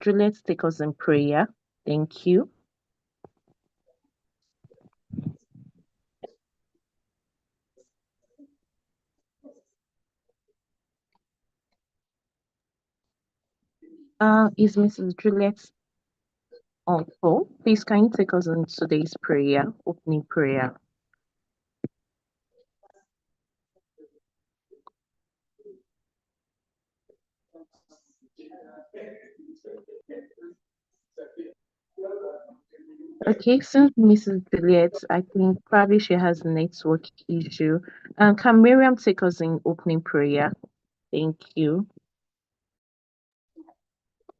Juliet take us in prayer? Thank you. Is Mrs. Juliet on phone? Please, can you take us in today's prayer, opening prayer? Okay, since Mrs. Juliet, I think probably she has a network issue. Can Miriam take us in opening prayer? Thank you.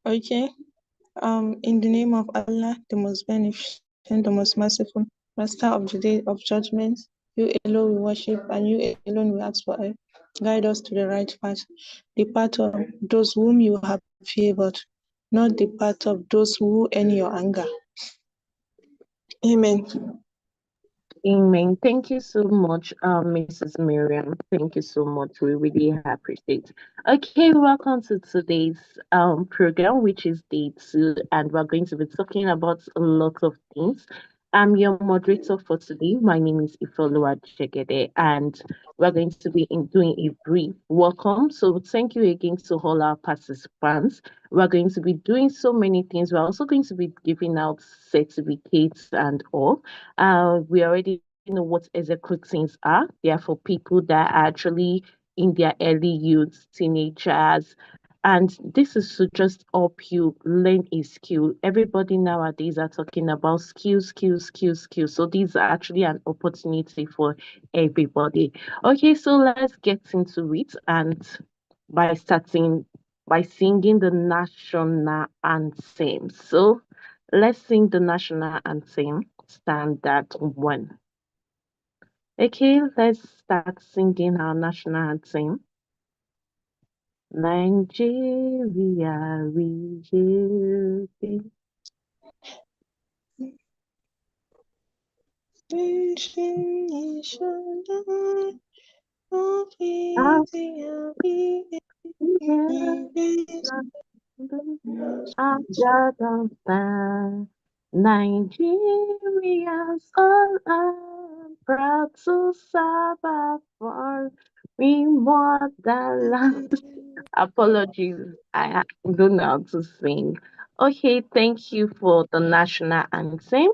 Okay. In the name of Allah, the most beneficent, the most merciful, Master of the day of judgment, you alone we worship and you alone we ask for help. Guide us to the right path, the path of those whom you have favored, not the path of those who earn your anger. Amen. Amen. Thank you so much, Mrs. Miriam. Thank you so much. We really appreciate. Okay, welcome to today's program, which is day two, and we're going to be talking about a lot of things. I'm your moderator for today. My name is Ifeoluwa Jegede, and we're going to be doing a brief welcome. So thank you again to all our participants. We're going to be doing so many things. We're also going to be giving out certificates and all. We already know what executeens are. They are for people that are actually in their early youth, teenagers. And this is to just help you learn a skill. Everybody nowadays are talking about skills, skills, skills, skills. So these are actually an opportunity for everybody. Okay, so let's get into it. And by starting by singing the national anthem. So let's sing the national anthem, standard one. Okay, let's start singing our national anthem. Nigeria, we hail thee. Our our God of stand. Nigerians all are proud to serve our foreign motherland. Apologies, don't know how to sing. Okay, thank you for the national anthem.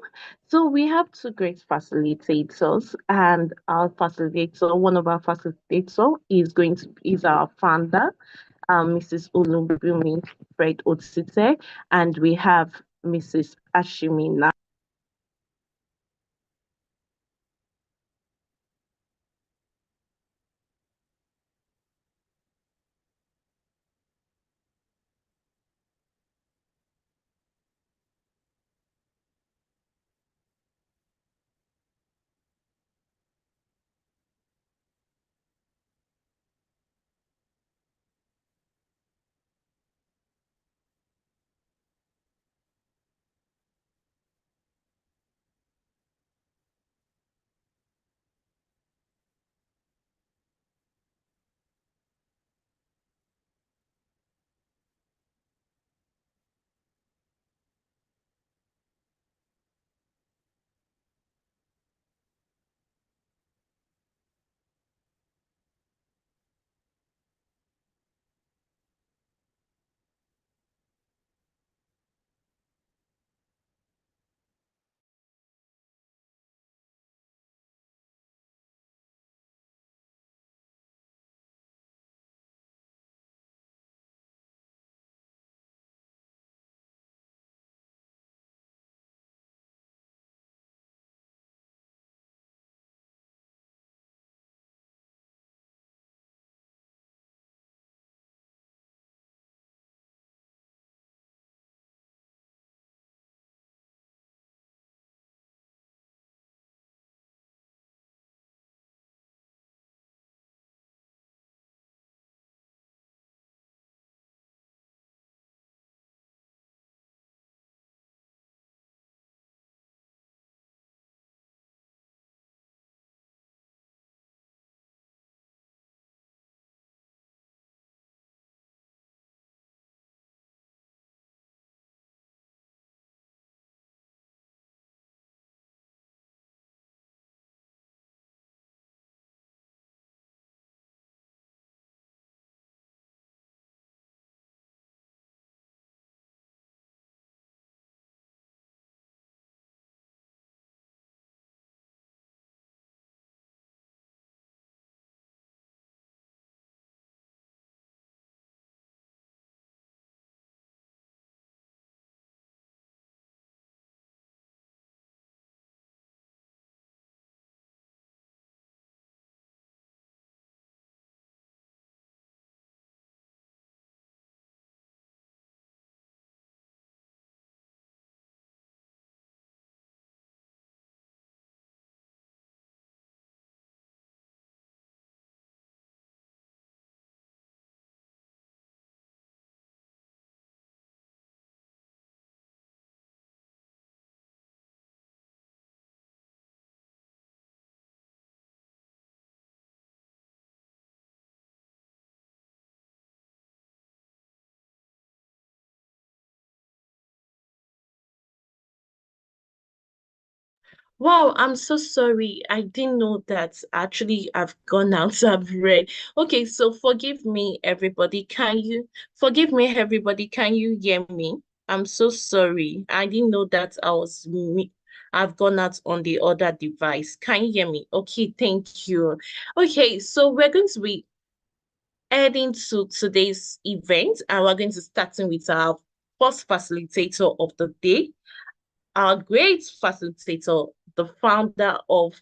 So we have two great facilitators, and our facilitator, one of our facilitator, is our founder, Mrs. Olumbumi Fred Otsite, and we have Mrs. Ashimina. Wow, I'm so sorry. I didn't know that. Actually, I've gone out, I've read. Okay, so forgive me, everybody. Forgive me, everybody? Can you hear me? I'm so sorry. I didn't know that I was me. I've gone out on the other device. Can you hear me? Okay, thank you. Okay, so we're going to be heading to today's event, and we're going to starting with our first facilitator of the day, our great facilitator, the founder of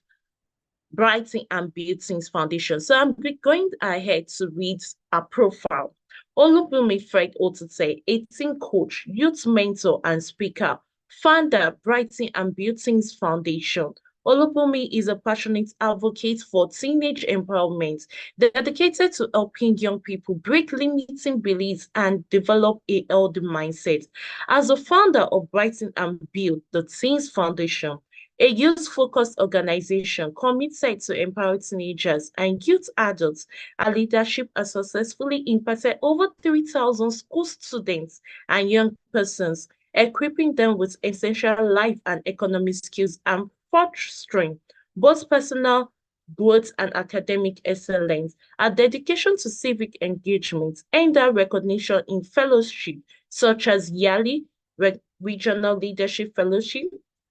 Brighton and Buildings Foundation. So I'm going ahead to read a profile. Olubunmi Fred Otute, a teen coach, youth mentor, and speaker, founder Brighton and Buildings Foundation. Olubunmi is a passionate advocate for teenage empowerment, dedicated to helping young people break limiting beliefs and develop a healthy mindset. As the founder of Brighton and Build, the Teens Foundation, a youth-focused organization committed to empowering teenagers and youth adults, our leadership has successfully impacted over 3,000 school students and young persons, equipping them with essential life and economic skills and fostering both personal growth and academic excellence. Our dedication to civic engagement and our recognition in fellowship, such as yearly regional leadership fellowship,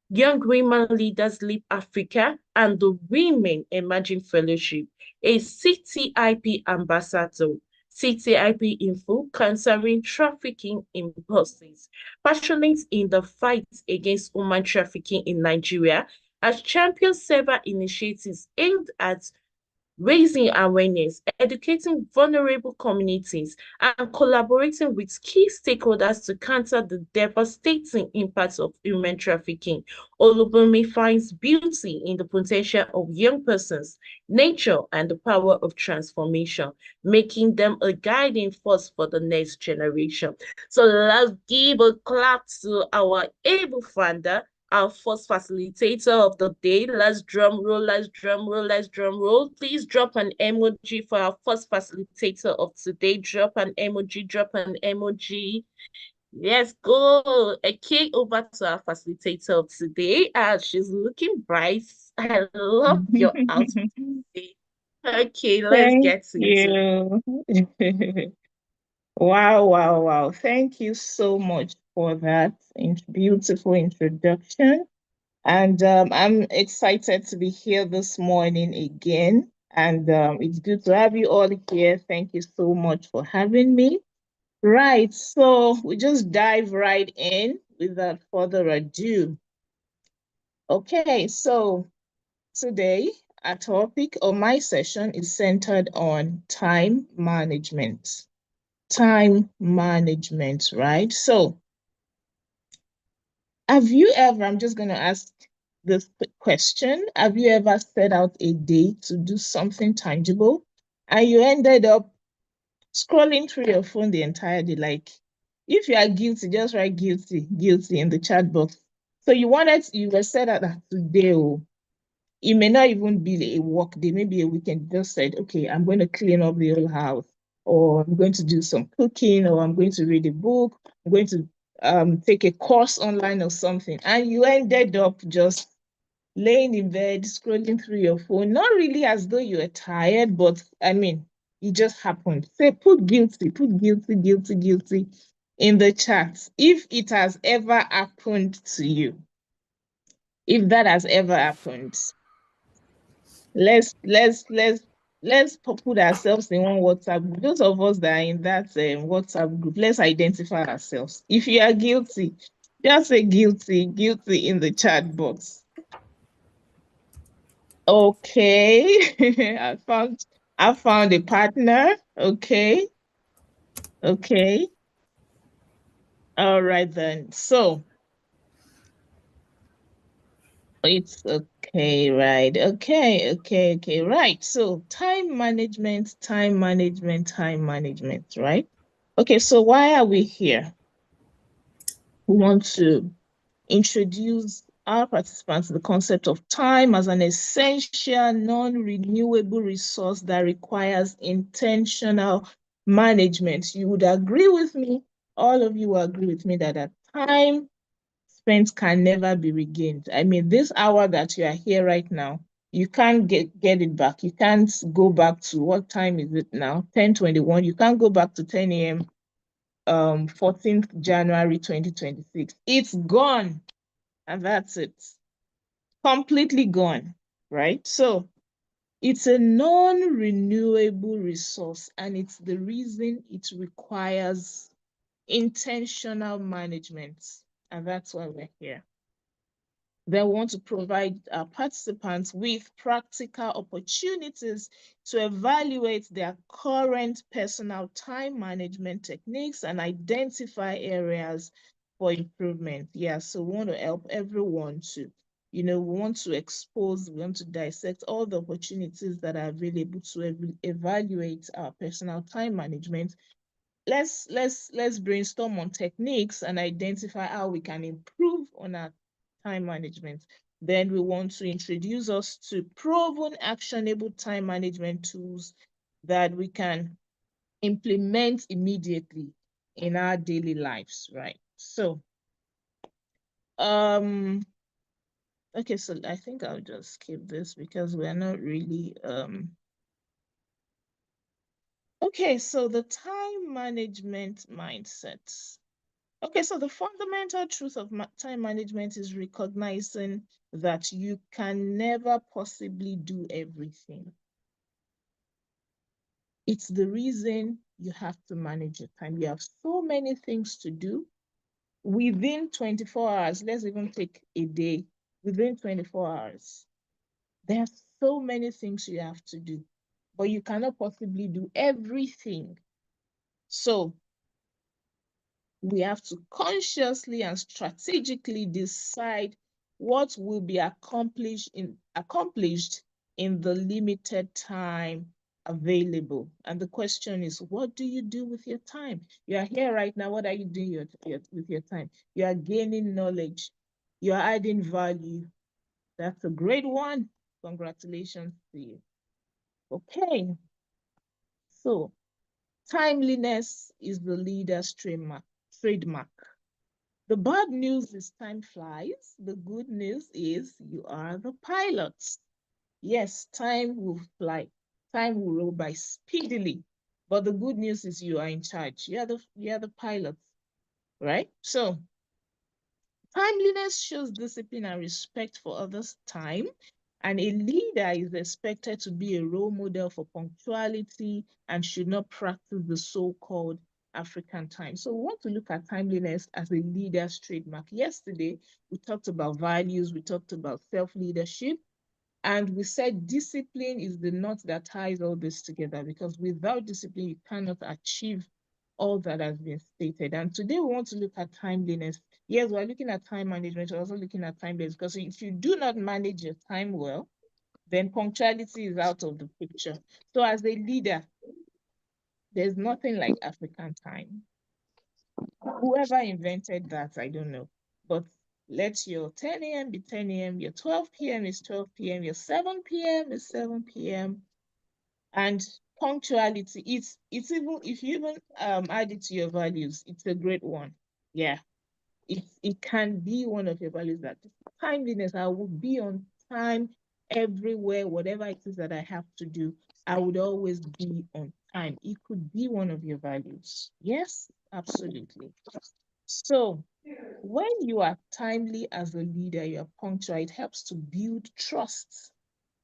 Young Women Leaders Lead Africa, and the Women Emerging Fellowship, a CTIP ambassador. CTIP info concerning trafficking in persons, passionate in the fight against human trafficking in Nigeria, has championed several initiatives aimed at raising awareness, educating vulnerable communities, and collaborating with key stakeholders to counter the devastating impacts of human trafficking. Olubunmi finds beauty in the potential of young persons, nature, and the power of transformation, making them a guiding force for the next generation. So let's give a clap to our able founder, our first facilitator of the day. Let's drum roll, let's drum roll, let's drum roll. Please drop an emoji for our first facilitator of today. Drop an emoji, drop an emoji. Yes, go. Okay, over to our facilitator of today. She's looking bright. I love your outfit today. Okay, let's Thank get into it. you. Wow, wow, wow. Thank you so much for that beautiful introduction. And I'm excited to be here this morning again. And it's good to have you all here. Thank you so much for having me. Right, so we just dive right in without further ado. Okay, so today our topic or my session is centered on time management. Time management, right? So have you ever, I'm just going to ask this question, have you ever set out a day to do something tangible and you ended up scrolling through your phone the entire day? Like, if you are guilty, just write guilty, guilty in the chat box. So you were set out that today, oh, it may not even be a work day, maybe a weekend. You just said, okay, I'm going to clean up the whole house, or I'm going to do some cooking, or I'm going to read a book, I'm going to take a course online or something. And you ended up just laying in bed, scrolling through your phone, not really as though you were tired, but I mean, it just happened. Say, put guilty, guilty, guilty in the chat if it has ever happened to you. If that has ever happened, let's let's let's let's put ourselves in one WhatsApp group. Those of us that are in that WhatsApp group, let's identify ourselves. If you are guilty, just say guilty, guilty in the chat box. Okay. I found a partner. Okay. Okay. All right then. So it's okay, right? Okay, right. So time management, time management, time management, right? Okay, so why are we here? We want to introduce our participants to the concept of time as an essential, non-renewable resource that requires intentional management. You would agree with me, all of you will agree with me that time spent can never be regained. I mean, this hour that you are here right now, you can't get it back. You can't go back to, what time is it now? 10:21. You can't go back to 10 a.m. 14th January 2026. It's gone, and that's it. Completely gone, right? So it's a non-renewable resource, and it's the reason it requires intentional management. And that's why we're here. They want to provide participants with practical opportunities to evaluate their current personal time management techniques and identify areas for improvement. Yeah, so we want to help everyone to, we want to expose, we want to dissect all the opportunities that are available to evaluate our personal time management. Let's brainstorm on techniques and identify how we can improve on our time management. Then we want to introduce us to proven actionable time management tools that we can implement immediately in our daily lives, right? So okay, so I think I'll just skip this because we're not really okay, so the time management mindsets. Okay, so the fundamental truth of time management is recognizing that you can never possibly do everything. It's the reason you have to manage your time. You have so many things to do within 24 hours. Let's even take a day. Within 24 hours, there are so many things you have to do, but you cannot possibly do everything. So we have to consciously and strategically decide what will be accomplished in the limited time available. And the question is, what do you do with your time? You are here right now. What are you doing with your time? You are gaining knowledge. You are adding value. That's a great one. Congratulations to you. Okay. So timeliness is the leader's trademark. The bad news is time flies. The good news is you are the pilots. Yes, time will fly. Time will roll by speedily. But the good news is you are in charge. You are the pilots, right? So timeliness shows discipline and respect for others' time. And a leader is expected to be a role model for punctuality and should not practice the so-called African time. So we want to look at timeliness as a leader's trademark. Yesterday, we talked about values, we talked about self-leadership, and we said discipline is the knot that ties all this together, because without discipline, you cannot achieve all that has been stated. And today we want to look at timeliness. Yes, we're looking at time management, we're also looking at timeliness, because if you do not manage your time well, then punctuality is out of the picture. So as a leader, there's nothing like African time. Whoever invented that, I don't know. But let your 10 a.m. be 10 a.m., your 12 p.m. is 12 p.m., your 7 p.m. is 7 p.m. And punctuality, it's even, if you even add it to your values, it's a great one. Yeah, it can be one of your values, that timeliness. I will be on time everywhere, whatever it is that I have to do, I would always be on time. It could be one of your values. Yes, absolutely. So when you are timely as a leader, you're punctual, it helps to build trust.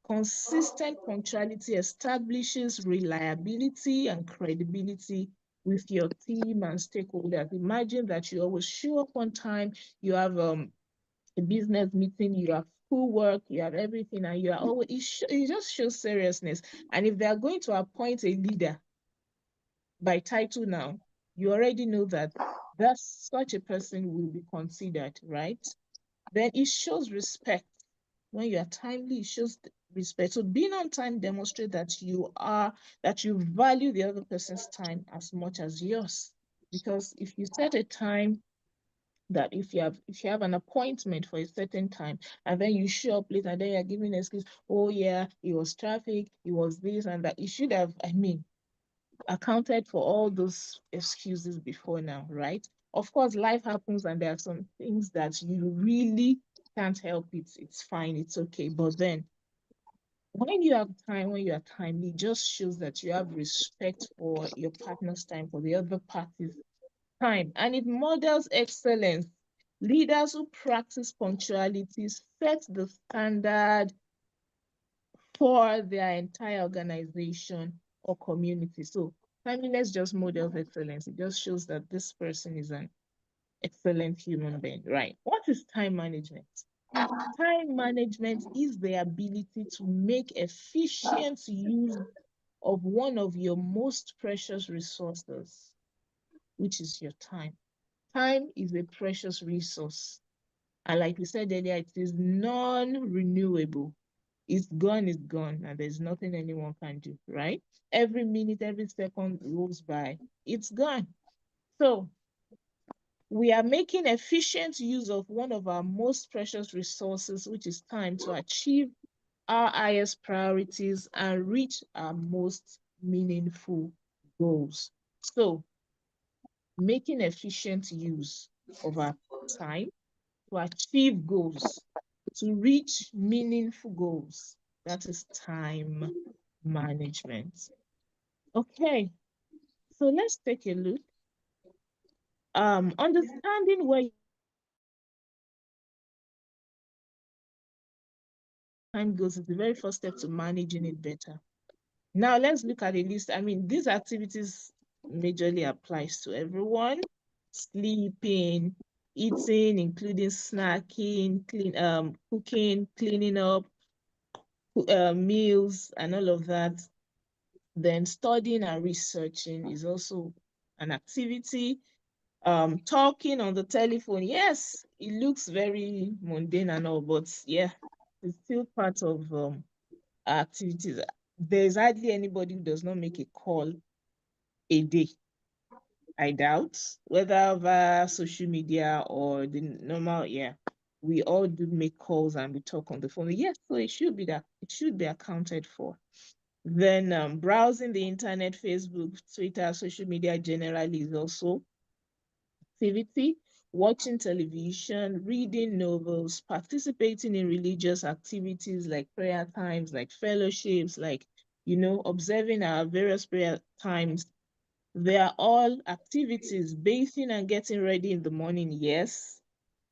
Consistent punctuality establishes reliability and credibility with your team and stakeholders. Imagine that you always show up on time, you have a business meeting, you have schoolwork, you have everything, and you are always, it just shows seriousness. And if they are going to appoint a leader by title now, you already know that such a person will be considered, right? Then it shows respect. When you are timely, it shows respect. So being on time demonstrates that you value the other person's time as much as yours. Because if you set a time, that if you have an appointment for a certain time and then you show up late and then you're giving an excuse, oh yeah, it was traffic, it was this and that, you should have, accounted for all those excuses before now, right? Of course, life happens and there are some things that you really can't help it. It's fine, it's okay. But then when you have time, when you are timely, it just shows that you have respect for your partner's time, for the other party's time, and it models excellence. Leaders who practice punctuality set the standard for their entire organization or community. So timeliness just models excellence. It just shows that this person is an excellent human being, right? What is time management? Time management is the ability to make efficient use of one of your most precious resources, which is your time. Time is a precious resource. And like we said earlier, it is non-renewable. It's gone, and there's nothing anyone can do, right? Every minute, every second goes by, it's gone. So we are making efficient use of one of our most precious resources, which is time, to achieve our highest priorities and reach our most meaningful goals. So making efficient use of our time to achieve goals, to reach meaningful goals. That is time management. Okay, so let's take a look. Understanding where time goes is the very first step to managing it better. Now let's look at a list. I mean, these activities majorly applies to everyone. Sleeping, eating, including snacking, cooking, cleaning up, meals, and all of that. Then studying and researching is also an activity. Talking on the telephone, yes, it looks very mundane and all, but yeah, it's still part of activities. There's hardly anybody who does not make a call a day. I doubt whether via social media or the normal, yeah. We all do make calls and we talk on the phone. Yes, so it should be that it should be accounted for. Then browsing the internet, Facebook, Twitter, social media generally is also activity. Watching television, reading novels, participating in religious activities like prayer times, like fellowships, like, observing our various prayer times. They are all activities. Bathing and getting ready in the morning, yes.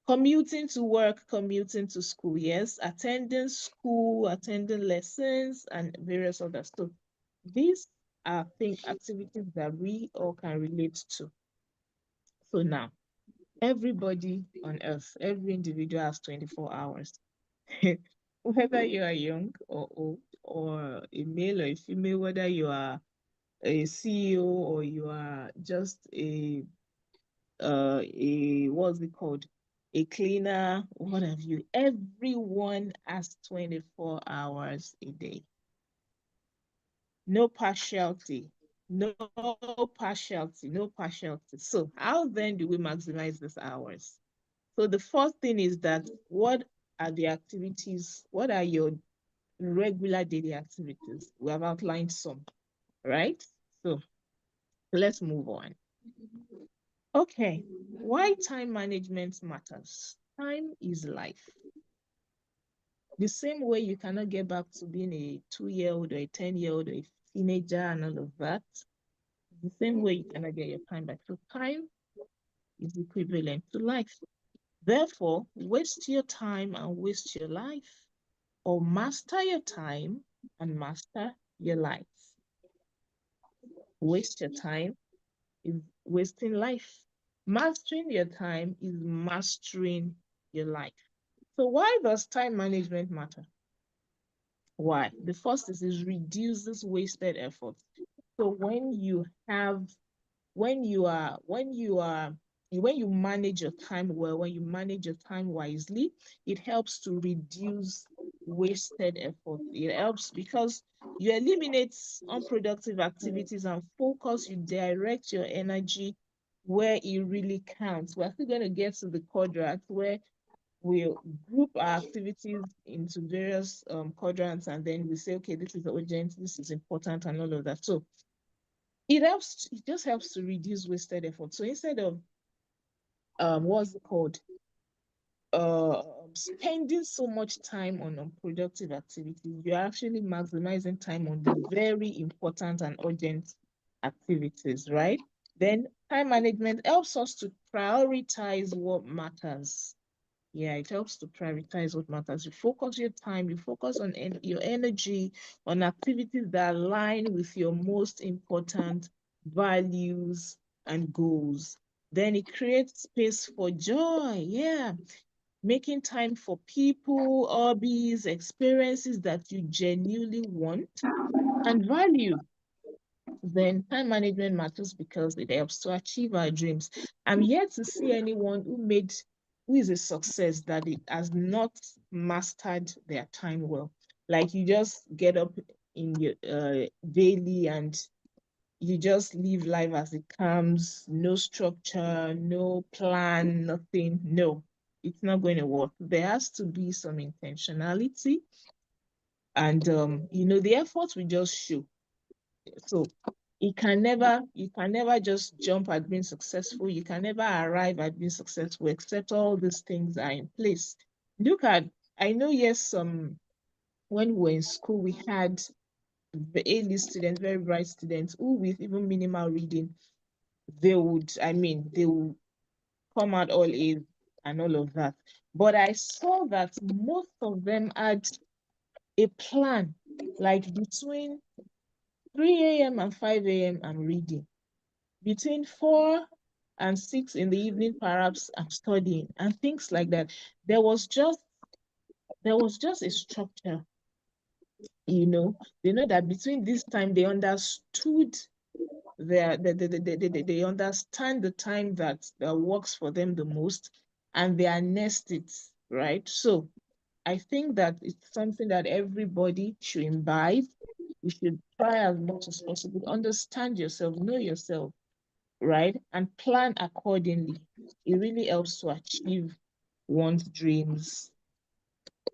Commuting to work, commuting to school, yes. Attending school, attending lessons, and various others. So these are activities that we all can relate to. So now, everybody on earth, every individual has 24 hours. Whether you are young or old, or a male or a female, whether you are a CEO or you are just what's it called? A cleaner, what have you. Everyone has 24 hours a day. No partiality. No partiality. No partiality. So how then do we maximize these hours? So the first thing is that what are the activities? What are your regular daily activities? We have outlined some, right? So let's move on. Okay, why time management matters. Time is life. The same way you cannot get back to being a 2-year-old or a 10-year-old or a teenager and all of that, the same way you cannot get your time back. So time is equivalent to life. Therefore, waste your time and waste your life, or master your time and master your life. Waste your time is wasting life. Mastering your time is mastering your life. So why does time management matter? Why? The first is reduces wasted effort. So when you manage your time well, when you manage your time wisely, it helps to reduce wasted effort. It helps because you eliminate unproductive activities and focus, you direct your energy where it really counts. We're still going to get to the quadrant where we'll group our activities into various quadrants, and then we say, okay, this is urgent, this is important, and all of that. So it just helps to reduce wasted effort. So instead of what's it called? Spending so much time on unproductive activities, you're actually maximizing time on the very important and urgent activities, right? Then time management helps us to prioritize what matters. Yeah, it helps to prioritize what matters. You focus your time, you focus on your energy on activities that align with your most important values and goals. Then it creates space for joy. Yeah, making time for people, hobbies, experiences that you genuinely want and value. Then time management matters because it helps to achieve our dreams. I'm yet to see anyone who is a success that it has not mastered their time well. Like you just get up in your daily and you just live life as it comes, no structure, no plan, nothing. No, it's not going to work. There has to be some intentionality, and the effort we just show. So you can never just jump at being successful. You can never arrive at being successful except all these things are in place. Look at, I know, yes, when we were in school, we had the A-list students, very bright students, who with even minimal reading, they would come out all A's and all of that. But I saw that most of them had a plan, like between 3 a.m. and 5 a.m. I'm reading. Between 4 and 6 in the evening, perhaps I'm studying and things like that. There was just a structure, They know that between this time they understood they understand the time that works for them the most and they harnessed it, right? So I think that it's something that everybody should imbibe. You should try as much as possible, understand yourself, know yourself, right? And plan accordingly. It really helps to achieve one's dreams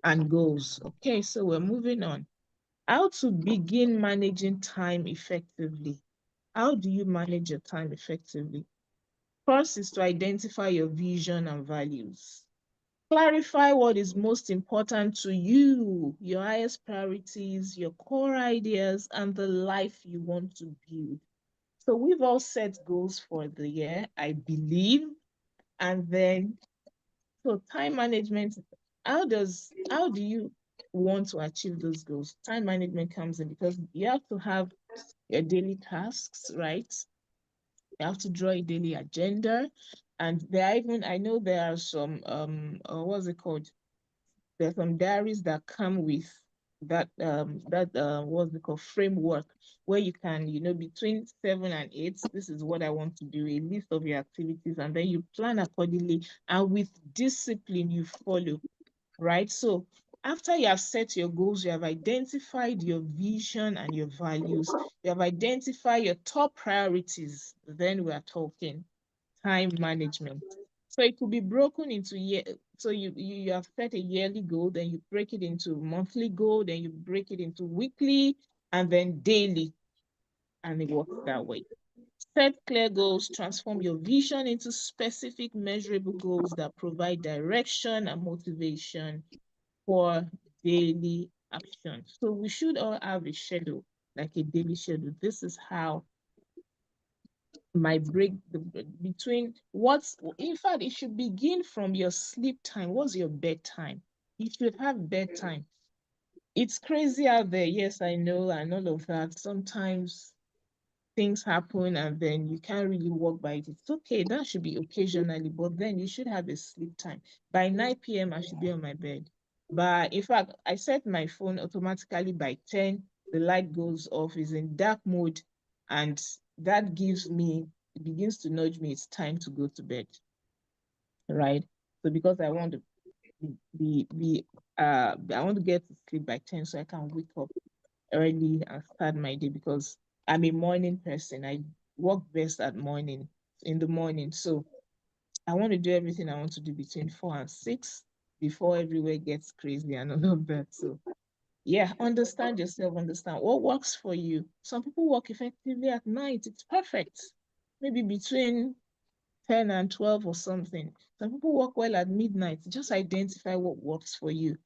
and goals. Okay, so we're moving on. How to begin managing time effectively. How do you manage your time effectively? First is to identify your vision and values. Clarify what is most important to you, your highest priorities, your core ideas, and the life you want to build. So we've all set goals for the year, I believe. And then, so time management, how do you want to achieve those goals? Time management comes in because you have to have your daily tasks, right? You have to draw a daily agenda. And there are even, I know there are some, what's it called? There's some diaries that come with what's it called, framework, where you can, between 7 and 8, this is what I want to do, a list of your activities, and then you plan accordingly, and with discipline you follow, right? So after you have set your goals, you have identified your vision and your values, you have identified your top priorities, then we are talking time management. So it could be broken into year. So you have set a yearly goal, then you break it into monthly goal, then you break it into weekly, and then daily, and it works that way. Set clear goals, transform your vision into specific measurable goals that provide direction and motivation for daily action. So we should all have a schedule, like a daily schedule. This is how my break between what's, in fact, it should begin from your sleep time. What's your bedtime? You should have bedtime. It's crazy out there, yes, I know, and all of that. Sometimes things happen and then you can't really walk by it. It's okay, that should be occasionally, but then you should have a sleep time. By 9 p.m. I should be on my bed. But in fact, I set my phone automatically by 10, the light goes off, is in dark mode, and that gives me, it begins to nudge me, it's time to go to bed, right? So because I want to I want to get to sleep by 10 so I can wake up early and start my day because I'm a morning person. I work best at morning, in the morning. So I want to do everything I want to do between 4 and 6 before everywhere gets crazy and all of that. So yeah, understand yourself, understand what works for you. Some people work effectively at night. It's perfect. Maybe between 10 and 12 or something. Some people work well at midnight. Just identify what works for you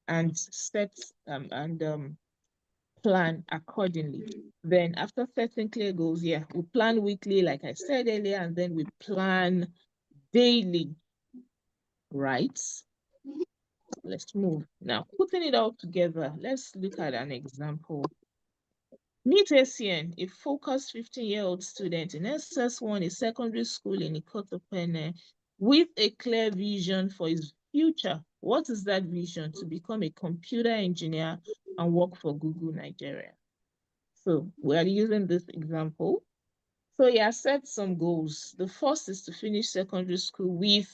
and set and plan accordingly. Then after setting clear goals, yeah, we plan weekly, like I said earlier, and then we plan daily, right? Let's move. Now, putting it all together, let's look at an example. Meet Essien, a focused 15-year-old student in SS1, a secondary school in Ikotopene, with a clear vision for his future. What is that vision? To become a computer engineer and work for Google Nigeria. So we are using this example. So he has set some goals. The first is to finish secondary school with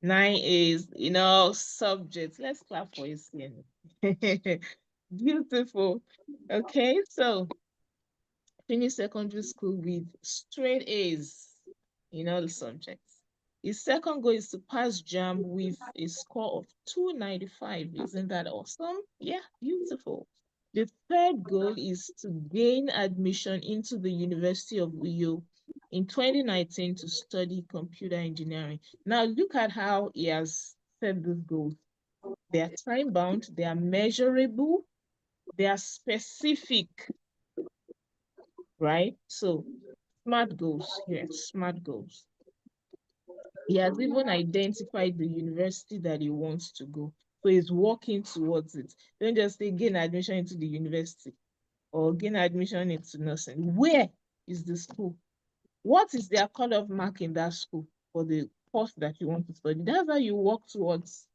9 A's in all subjects. Let's clap for Essien. Beautiful. Okay, so finish secondary school with straight A's in all the subjects. His second goal is to pass JAMB with a score of 295. Isn't that awesome? Yeah, beautiful. The third goal is to gain admission into the University of Uyo in 2019 to study computer engineering. Now look at how he has set these goals. They are time bound, they are measurable, they are specific, right? So smart goals here, smart goals. He has even identified the university that he wants to go. So he's working towards it. Don't just say gain admission into the university or gain admission into nursing. Where is the school? What is their cut-off mark in that school for the course that you want to study? That's how you work towards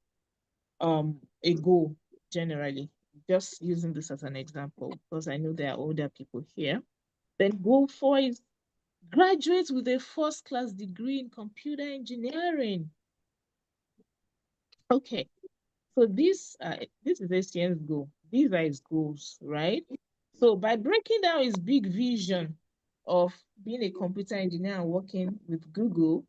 a goal generally. Just using this as an example, because I know there are older people here. Then goal 4 is graduate with a first-class degree in computer engineering. Okay, so this is Etienne's goal. These are his goals, right? So by breaking down his big vision of being a computer engineer and working with Google,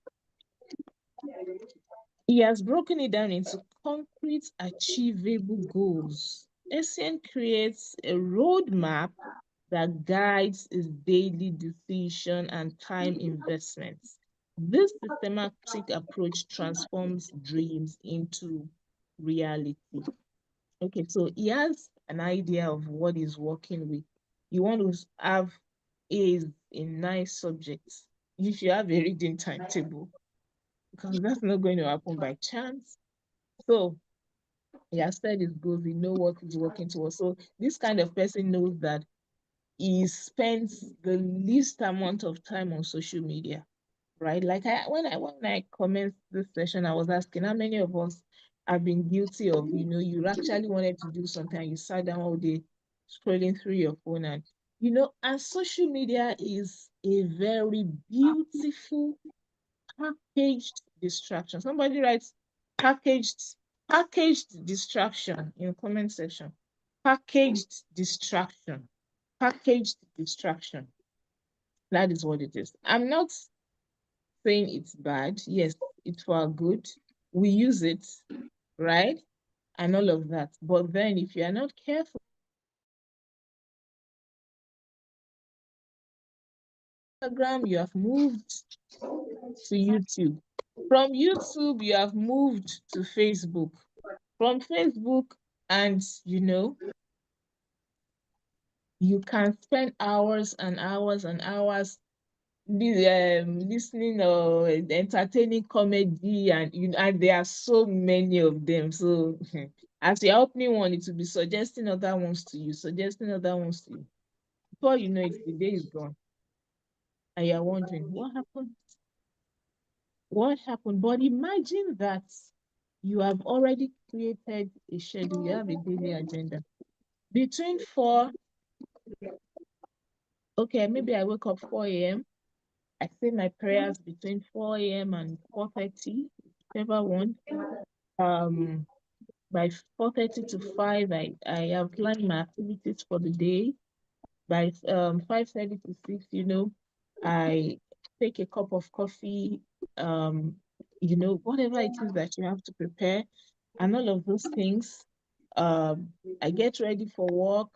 he has broken it down into concrete, achievable goals. Essien creates a roadmap that guides his daily decision and time investments. This systematic approach transforms dreams into reality. Okay, so he has an idea of what he's working with. You want to have A's in 9 subjects. You should have a reading timetable because that's not going to happen by chance. So he has said his goals, he knows what he's working towards. So this kind of person knows that he spends the least amount of time on social media, right? Like when I commenced this session, I was asking how many of us have been guilty of, you actually wanted to do something and you sat down all day scrolling through your phone and social media is a very beautiful packaged distraction. Somebody writes packaged distraction in the comment section. Packaged distraction. Packaged distraction. That is what it is. I'm not saying it's bad. Yes, it's for our good. We use it, right? And all of that. But then if you are not careful, Instagram, you have moved to YouTube. From YouTube, you have moved to Facebook. From Facebook, and you can spend hours and hours and hours listening or entertaining comedy, and there are so many of them. So as you're opening one, it will be suggesting other ones to you, suggesting other ones to you. Before you know it, the day is gone. And you're wondering, what happened? What happened? But imagine that you have already created a schedule, you have a daily agenda. Between 4, okay, maybe I wake up 4 a.m. I say my prayers between 4 a.m. and 4:30, whichever one. Um, by 4:30 to 5, I outline my activities for the day. By 5:30 to 6, I take a cup of coffee, whatever it is that you have to prepare, and all of those things. I get ready for work,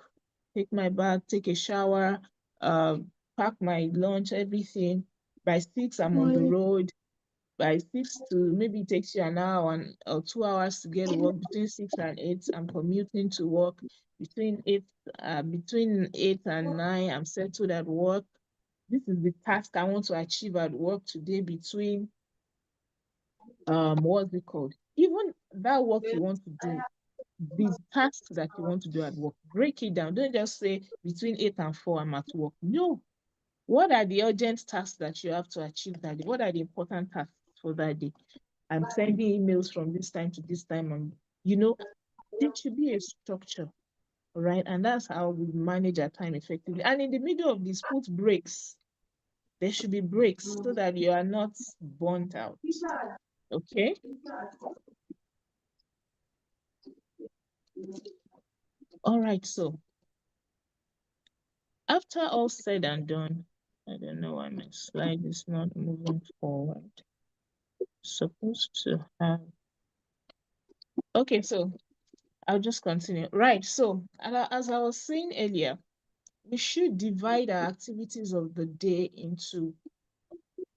take my bath, take a shower, pack my lunch, everything. By 6, I'm on the road. by 6 to maybe it takes you an hour or 2 hours to get to work. Between 6 and 8, I'm commuting to work. Between 8 and 9, I'm settled at work. This is the task I want to achieve at work today. Between what's it called? Even that work you want to do, these tasks that you want to do at work, break it down. Don't just say between 8 and 4 I'm at work. No. What are the urgent tasks that you have to achieve that day? What are the important tasks for that day? I'm sending emails from this time to this time, and there should be a structure, right? And that's how we manage our time effectively. And in the middle of this, put breaks. There should be breaks so that you are not burnt out. Okay. All right. So after all said and done, I don't know why my slide is not moving forward. Supposed to have. Okay, so I'll just continue. Right. So as I was saying earlier, we should divide our activities of the day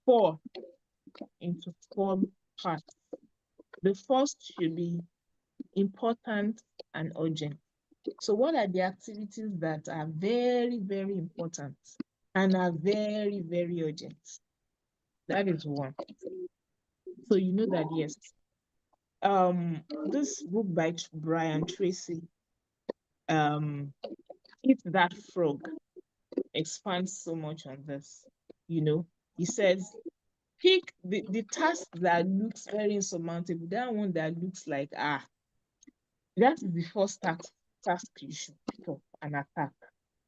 four into four parts. The first should be important and urgent. So what are the activities that are very, very important and are very, very urgent? That is one. So you know that, yes. This book by Brian Tracy, Eat That Frog, expands so much on this. He says, pick the task that looks very insurmountable, that one that looks like, that is the first task you should pick up and attack.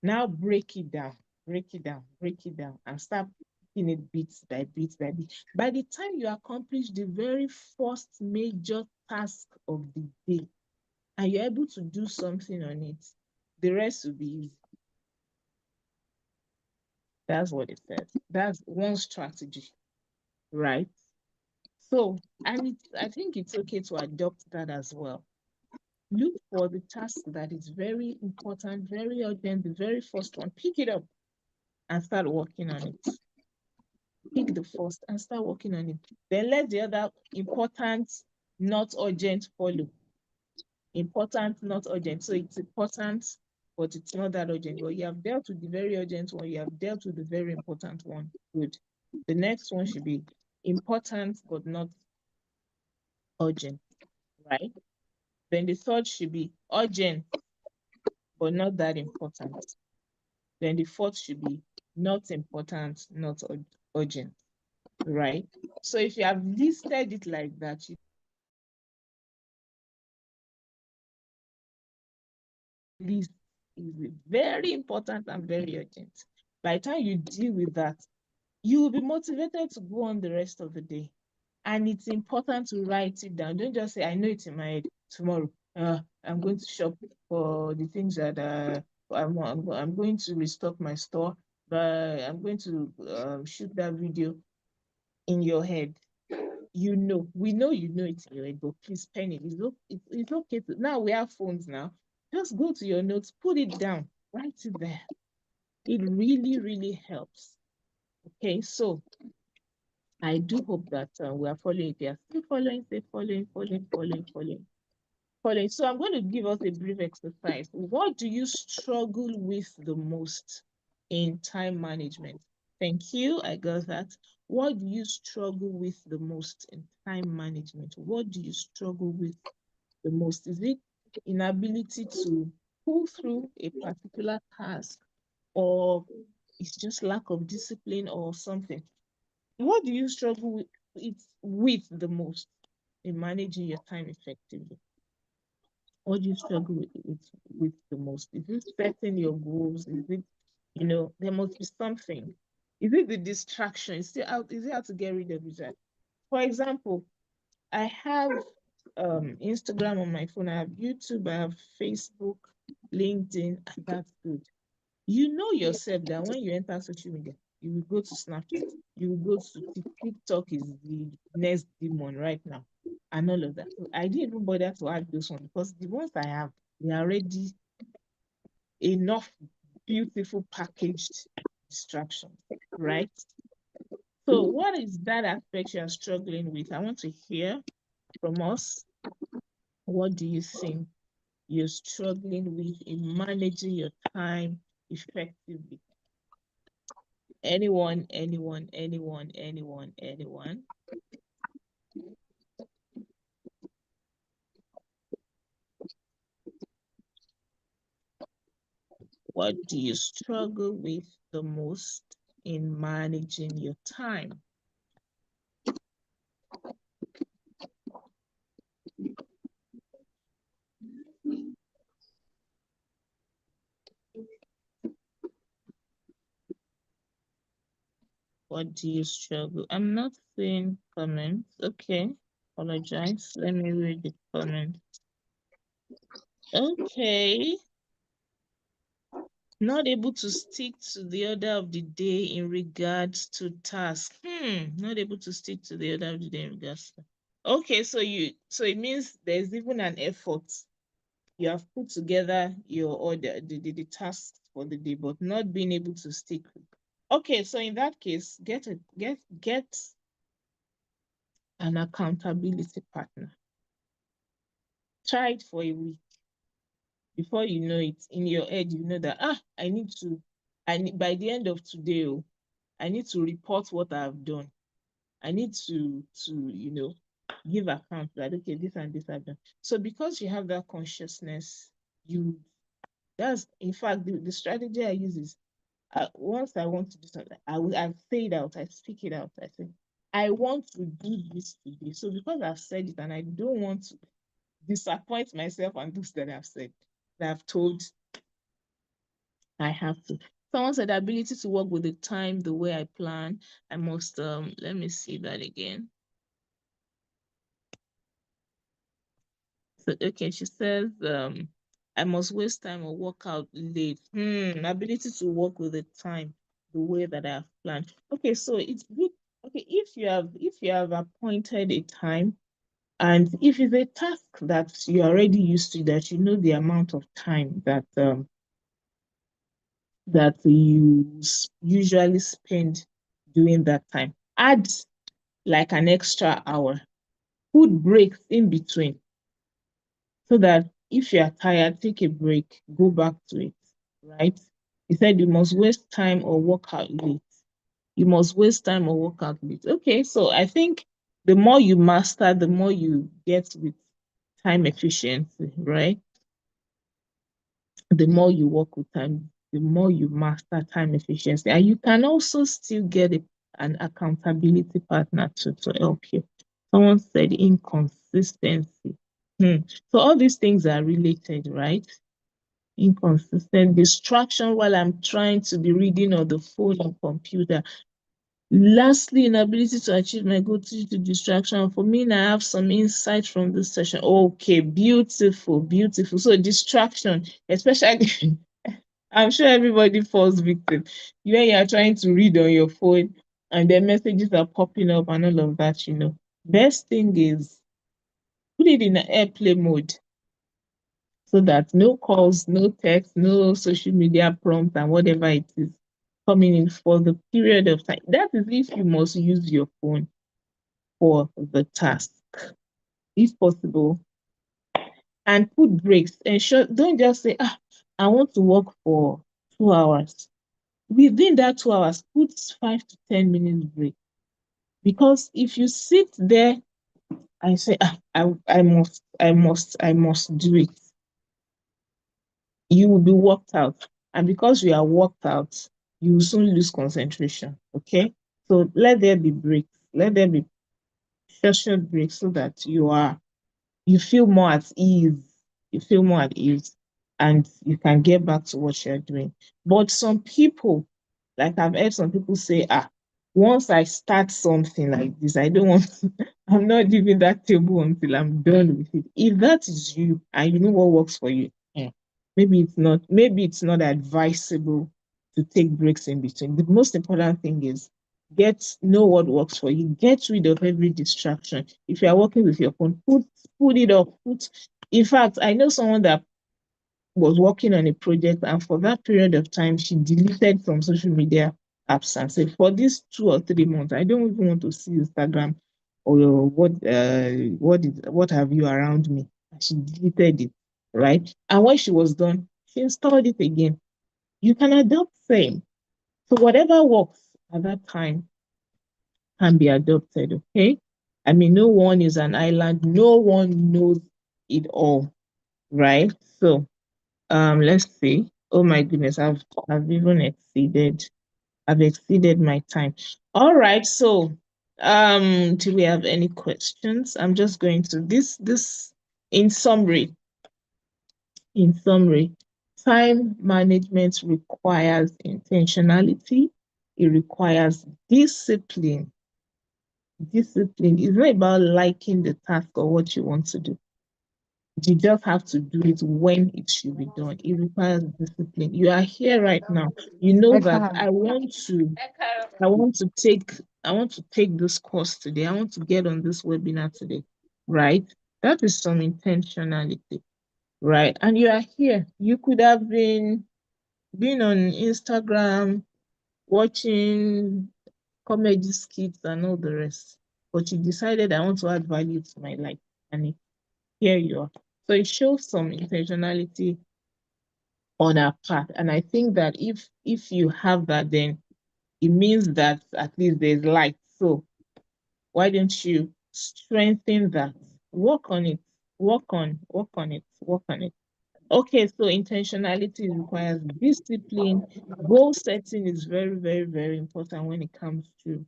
Now break it down, break it down, break it down, and start picking it bit by bit by bit. By the time you accomplish the very first major task of the day, and you're able to do something on it, the rest will be easy. That's what it says. That's one strategy, right? So, and I think it's okay to adopt that as well. Look for the task that is very important, very urgent, the very first one. Pick it up and start working on it. Pick the first and start working on it. Then let the other important, not urgent follow. Important, not urgent. So it's important, but it's not that urgent. But you have dealt with the very urgent one, you have dealt with the very important one. Good. The next one should be important, but not urgent, right? Then the third should be urgent, but not that important. Then the fourth should be not important, not urgent, right? So if you have listed it like that, you list is very important and very urgent. By the time you deal with that, you will be motivated to go on the rest of the day. And it's important to write it down. Don't just say, I know it's in my head tomorrow. I'm going to shop for the things that I'm going to restock my store, but I'm going to shoot that video in your head. We know you know it's in your head, but please pen it. It's okay to, now we have phones now. Just go to your notes, put it down, write it there. It really, really helps. Okay, so I do hope that we are following. If you are still following, say following. So I'm going to give us a brief exercise. What do you struggle with the most in time management? Thank you. I got that. What do you struggle with the most in time management? What do you struggle with the most? Is it inability to pull through a particular task, or it's just lack of discipline or something? What do you struggle with the most in managing your time effectively? What do you struggle with the most? Is it setting your goals? Is it, there must be something. Is it the distraction? Is it how to get rid of it? For example, I have Instagram on my phone, I have YouTube, I have Facebook, LinkedIn, and that's good. You know yourself that when you enter social media, you will go to Snapchat, you will go to TikTok is the next demon right now, and all of that. So I didn't even bother to add those ones because the ones I have, they are already enough beautiful packaged distractions, right? So what is that aspect you are struggling with? I want to hear from us. What do you think you're struggling with in managing your time effectively? Anyone, anyone, anyone, anyone, anyone? What do you struggle with the most in managing your time? What do you struggle? I'm not seeing comments. Okay, apologize. Let me read the comments. Okay. Not able to stick to the order of the day in regards to task. Not able to stick to the order of the day in regards to. Okay, so it means there's even an effort. You have put together your order, the tasks for the day, but not being able to stick. Okay, so in that case, get an accountability partner. Try it for a week. Before you know it, in your head, you know that I need by the end of today, I need to report what I've done. I need to give account that okay, this and this I've done. So because you have that consciousness, that's in fact the strategy I use is once I want to do something, I say it out, I speak it out. I say, I want to do this today. So because I've said it and I don't want to disappoint myself and those that I've said, that I've told, I have to. Someone said the ability to work with the time the way I plan. I must let me see that again. So okay, she says I must waste time or work out late. Ability to work with the time the way that I have planned. Okay, so it's good. Okay, if you have appointed a time, and if it's a task that you're already used to, that you know the amount of time that you usually spend doing that time, add like an extra hour, put breaks in between, so that if you are tired, take a break, go back to it, right? He said you must waste time or work out late. You must waste time or work out late. Okay, so I think the more you master, the more you get with time efficiency, right? The more you work with time, the more you master time efficiency. And you can also still get an accountability partner to help you. Someone said inconsistency. So all these things are related, right? Inconsistent distraction while I'm trying to be reading on the phone or computer. Lastly, inability to achieve my goal due to distraction. For me, I have some insight from this session. Okay, beautiful, beautiful. So distraction, especially, I'm sure everybody falls victim. When you are trying to read on your phone and the messages are popping up and all of that, best thing is put it in airplay mode so that no calls, no text, no social media prompts and whatever it is coming in for the period of time. That is if you must use your phone for the task, if possible, and put breaks. Ensure, don't just say, I want to work for 2 hours. Within that 2 hours, put 5 to 10 minutes break. Because if you sit there and say, I must do it, you will be worked out. And because you are worked out, you will soon lose concentration. Okay. So let there be breaks. Let there be short breaks so that you feel more at ease. You feel more at ease and you can get back to what you're doing. But some people, like I've heard some people say, once I start something like this, I don't want to, I'm not leaving that table until I'm done with it. If that is you and you know what works for you, maybe it's not advisable to take breaks in between. The most important thing is know what works for you. Get rid of every distraction. If you are working with your phone, put it off. In fact, I know someone that was working on a project, and for that period of time, she deleted from social media absence. So for these 2 or 3 months, I don't even want to see Instagram or what have you around me. And she deleted it, right? And when she was done, she installed it again. You can adopt same. So whatever works at that time can be adopted, okay? I mean, no one is an island, no one knows it all, right? So let's see. Oh my goodness, I've even exceeded my time. All right, so do we have any questions? I'm just going to this in summary, time management requires intentionality, it requires discipline. Discipline is not about liking the task or what you want to do. You just have to do it when it should be done. It requires discipline. You are here right now. You know that I want to take this course today. I want to get on this webinar today, right? That is some intentionality, right? And you are here. You could have been on Instagram watching comedy skits and all the rest, but you decided I want to add value to my life, and here you are. So it shows some intentionality on our part, and I think that if you have that, then it means that at least there's light. So why don't you strengthen that? Work on it. Work on it. Work on it. Okay, so intentionality requires discipline. Goal setting is very, very, very important when it comes to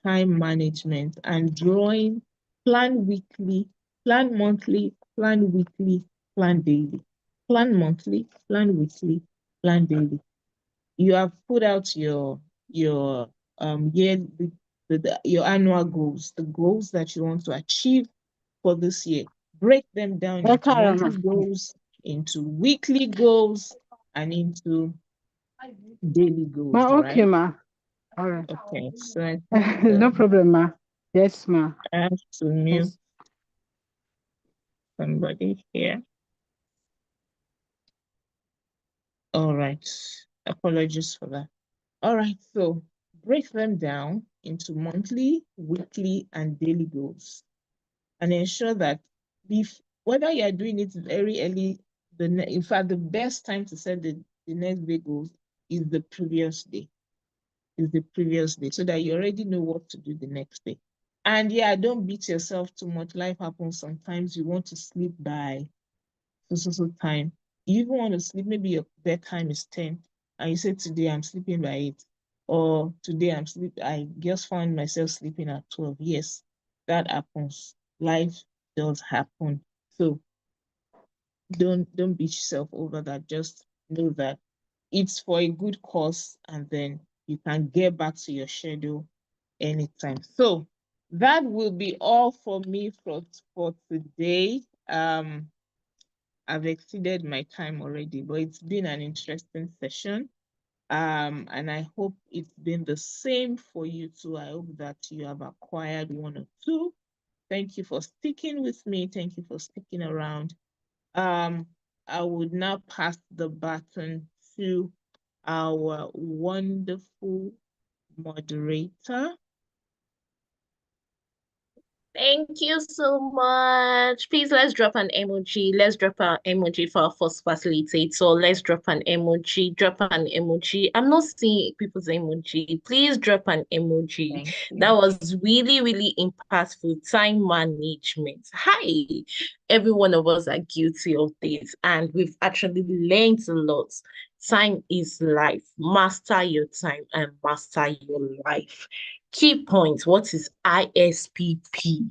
time management and drawing. Plan weekly, plan monthly, plan weekly, plan daily. Plan monthly, plan weekly, plan daily. You have put out your year your annual goals, the goals that you want to achieve for this year. Break them down into monthly goals, into weekly goals, and into daily goals, Ma, okay, right? ma. All right. Okay, so I think No problem, ma. Yes, ma. I have to mute Yes. somebody here. All right, apologies for that. All right, so break them down into monthly, weekly, and daily goals, and ensure that whether you are doing it very early, in fact, the best time to set the next day goals is the previous day. So that you already know what to do the next day. And yeah, don't beat yourself too much. Life happens sometimes. You want to sleep by so time. You even want to sleep, maybe your bedtime is 10, and you say today I'm sleeping by 8, or today I just found myself sleeping at 12. Yes, that happens. Life does happen. So don't beat yourself over that. Just know that it's for a good cause, and then you can get back to your schedule anytime. So that will be all for me for today. I've exceeded my time already, but it's been an interesting session. And I hope it's been the same for you too. I hope that you have acquired one or two. Thank you for sticking with me. Thank you for sticking around. Um, I would now pass the baton to our wonderful moderator. Thank you so much. Please let's drop an emoji. Let's drop an emoji for our first facilitator. Let's drop an emoji. Drop an emoji. I'm not seeing people's emoji. Please drop an emoji. Thank That you. was really, really impactful. Time management. Hi. Every one of us are guilty of this, and we've actually learned a lot. Time is life. Master your time and master your life. Key points. What is ISPP?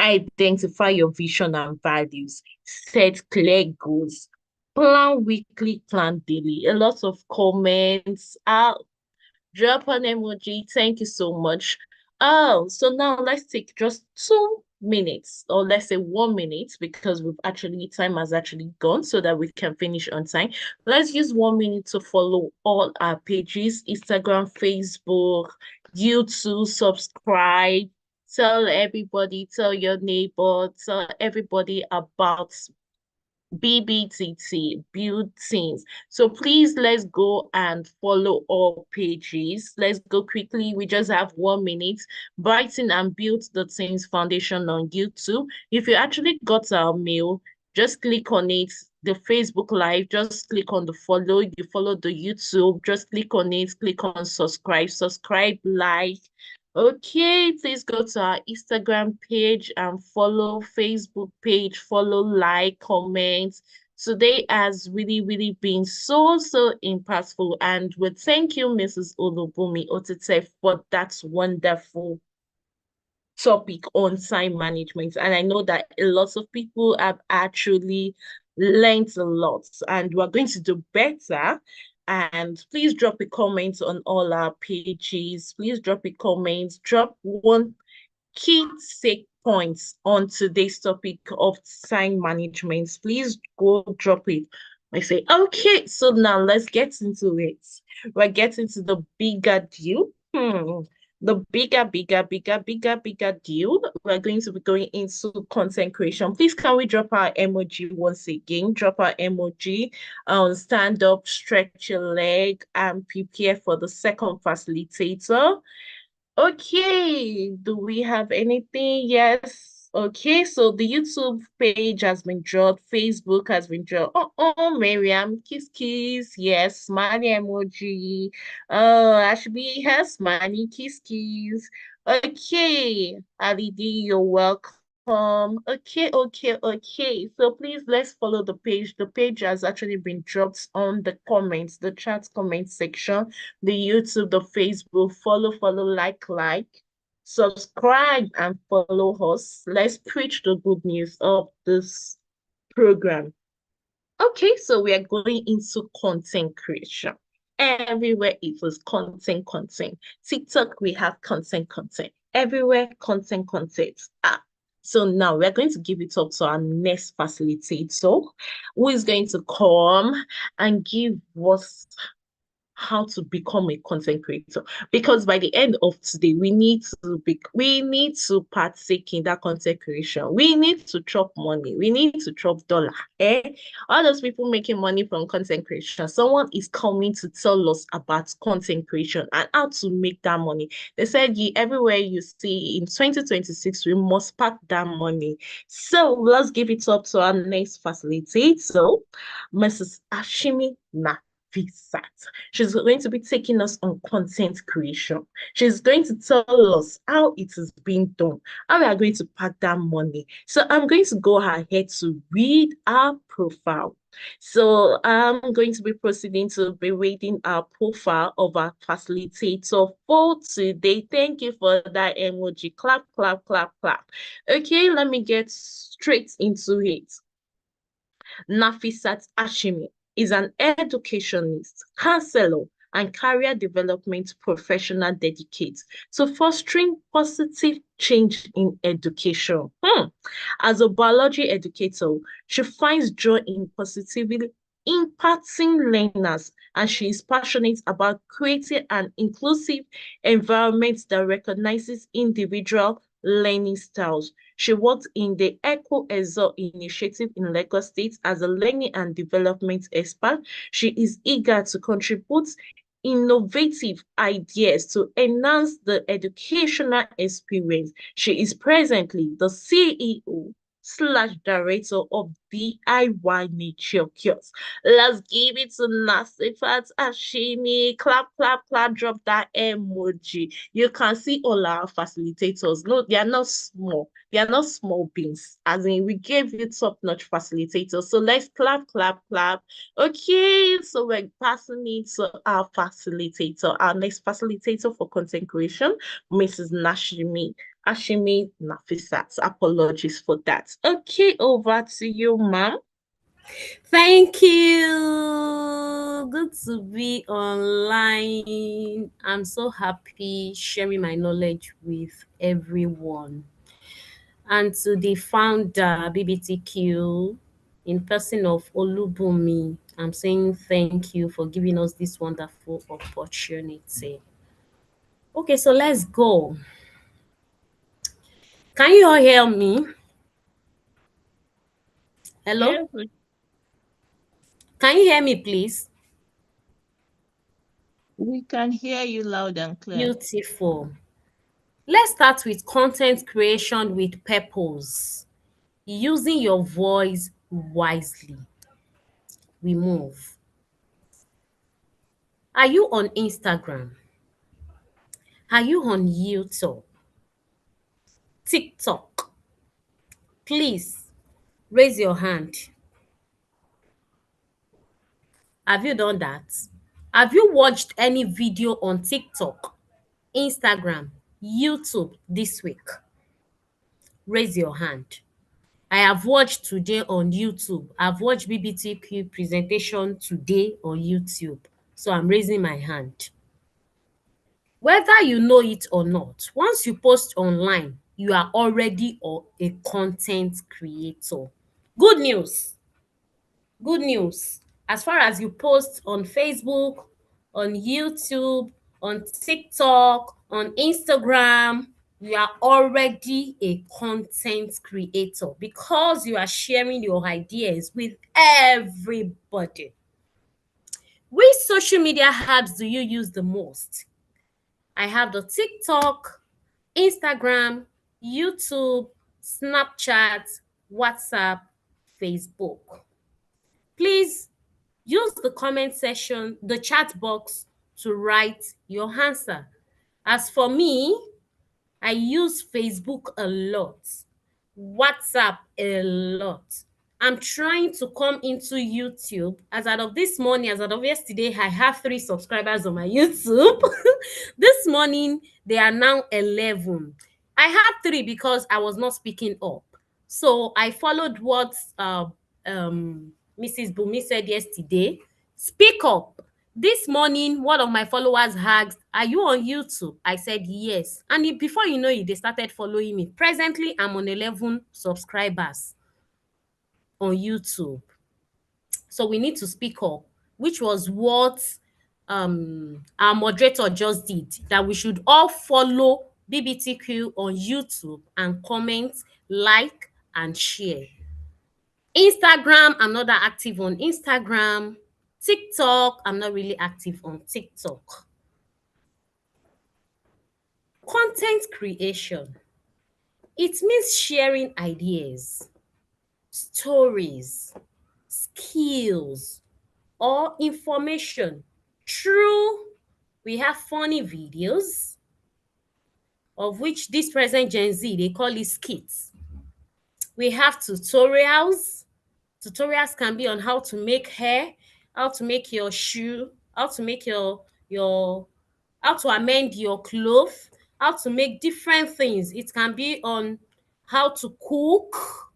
Identify your vision and values. Set clear goals. Plan weekly, plan daily. A lot of comments. Drop an emoji. Thank you so much. Oh, so now let's take just 2 minutes, or let's say 1 minute, because time has actually gone so that we can finish on time. Let's use 1 minute to follow all our pages: Instagram, Facebook, YouTube, subscribe, tell everybody, tell your neighbor, tell everybody about BBTT, Build Teens. So please let's go and follow all pages. Let's go quickly. We just have 1 minute. Brighten and Build the Teens Foundation on YouTube. If you actually got our mail, just click on it. The Facebook Live, just click on the follow. You follow the YouTube, just click on it, click on subscribe, like. Okay, please go to our Instagram page and follow Facebook page, follow, like, comment. Today has really been so impactful. And we thank you, Mrs. Olubumi Otete, for that wonderful topic on time management. And I know that a lot of people have actually learned a lot, and we're going to do better. And please drop a comment on all our pages. Please drop a comment, drop one key take points on today's topic of time management. Please go drop it. I say, okay, so now let's get into it. We're getting to the bigger deal. The bigger deal. We're going to be going into content creation. Please, can we drop our emoji once again? Drop our emoji. Stand up, stretch your leg, and prepare for the second facilitator. Okay, do we have anything? Yes. Okay, so the YouTube page has been dropped, Facebook has been dropped. Miriam, kiss. Yes, smiley emoji. Oh, Ashby has smiley kiss. Okay, Ali D, you're welcome. Okay. So please let's follow the page. The page has actually been dropped on the comments, the chat comment section, the YouTube, the Facebook. Follow, like, subscribe and follow us. Let's preach the good news of this program. Okay, so we are going into content creation. Everywhere it was content. TikTok, we have content. Everywhere, content. So now we're going to give it up to our next facilitator, who is going to come and give us how to become a content creator, because by the end of today we need to partake in that content creation. We need to chop money, we need to chop dollar. All those people making money from content creation, someone is coming to tell us about content creation and how to make that money. They said everywhere you see in 2026 we must pack that money. So let's give it up to our next facilitator, Mrs. Ashimi Nafisat. She's going to be taking us on content creation. She's going to tell us how it is being done, how we are going to pack that money. So I'm going to go ahead to read our profile. So I'm going to be proceeding to be reading our profile of our facilitator for today. Thank you for that emoji. Clap. Okay, let me get straight into it. Nafisat Ashimi is an educationist, counselor, and career development professional dedicated to fostering positive change in education. As a biology educator, she finds joy in positively impacting learners, and she is passionate about creating an inclusive environment that recognizes individual learning styles. She worked in the Eco Exo initiative in Lagos State as a learning and development expert. She is eager to contribute innovative ideas to enhance the educational experience. She is presently the CEO slash director of DIY Nature Cures. Let's give it to Nasifat Ashimi. Clap, drop that emoji. You can see all our facilitators. No, they are not small. They are not small beings. As in, we gave you top-notch facilitators. So let's clap. Okay, so we're passing it to our facilitator, our next facilitator for content creation, Mrs. Ashimi Nafisat. Apologies for that. Okay, over to you, ma'am. Thank you. Good to be online. I'm so happy sharing my knowledge with everyone. And to the founder, BBTQ, in person of Olubumi, I'm saying thank you for giving us this wonderful opportunity. Okay, so let's go. Can you all hear me? Hello? Yes, Can you hear me, please? We can hear you loud and clear. Beautiful. Let's start with content creation with purpose. Using your voice wisely. We move. Are you on Instagram? Are you on YouTube? TikTok? Please raise your hand. Have you done that? Have you watched any video on TikTok, Instagram, YouTube this week? Raise your hand. I have watched today on YouTube. I've watched BBTQ presentation today on YouTube. So I'm raising my hand. Whether you know it or not, once you post online, you are already a content creator. Good news. Good news. As far as you post on Facebook, on YouTube, on TikTok, on Instagram, you are already a content creator because you are sharing your ideas with everybody. Which social media apps do you use the most? I have the TikTok, Instagram, YouTube, Snapchat, WhatsApp, Facebook. Please use the comment section, the chat box to write your answer. As for me, I use Facebook a lot, WhatsApp a lot. I'm trying to come into YouTube. As out of this morning, as out of yesterday, I have 3 subscribers on my YouTube. This morning, they are now 11. I had 3 because I was not speaking up. So I followed what Mrs. Bumi said yesterday. Speak up. This morning, one of my followers asked, "Are you on YouTube?" I said yes. And before you know it, they started following me. Presently, I'm on 11 subscribers on YouTube. So we need to speak up, which was what our moderator just did, that we should all follow BBTQ on YouTube and comment, like, and share. Instagram, I'm not that active on Instagram. TikTok, I'm not really active on TikTok. Content creation. It means sharing ideas, stories, skills, or information. True, we have funny videos, of which this present Gen Z, they call it skits. We have tutorials. Tutorials can be on how to make hair, how to make your shoe, how to make your how to amend your clothes, how to make different things. It can be on how to cook.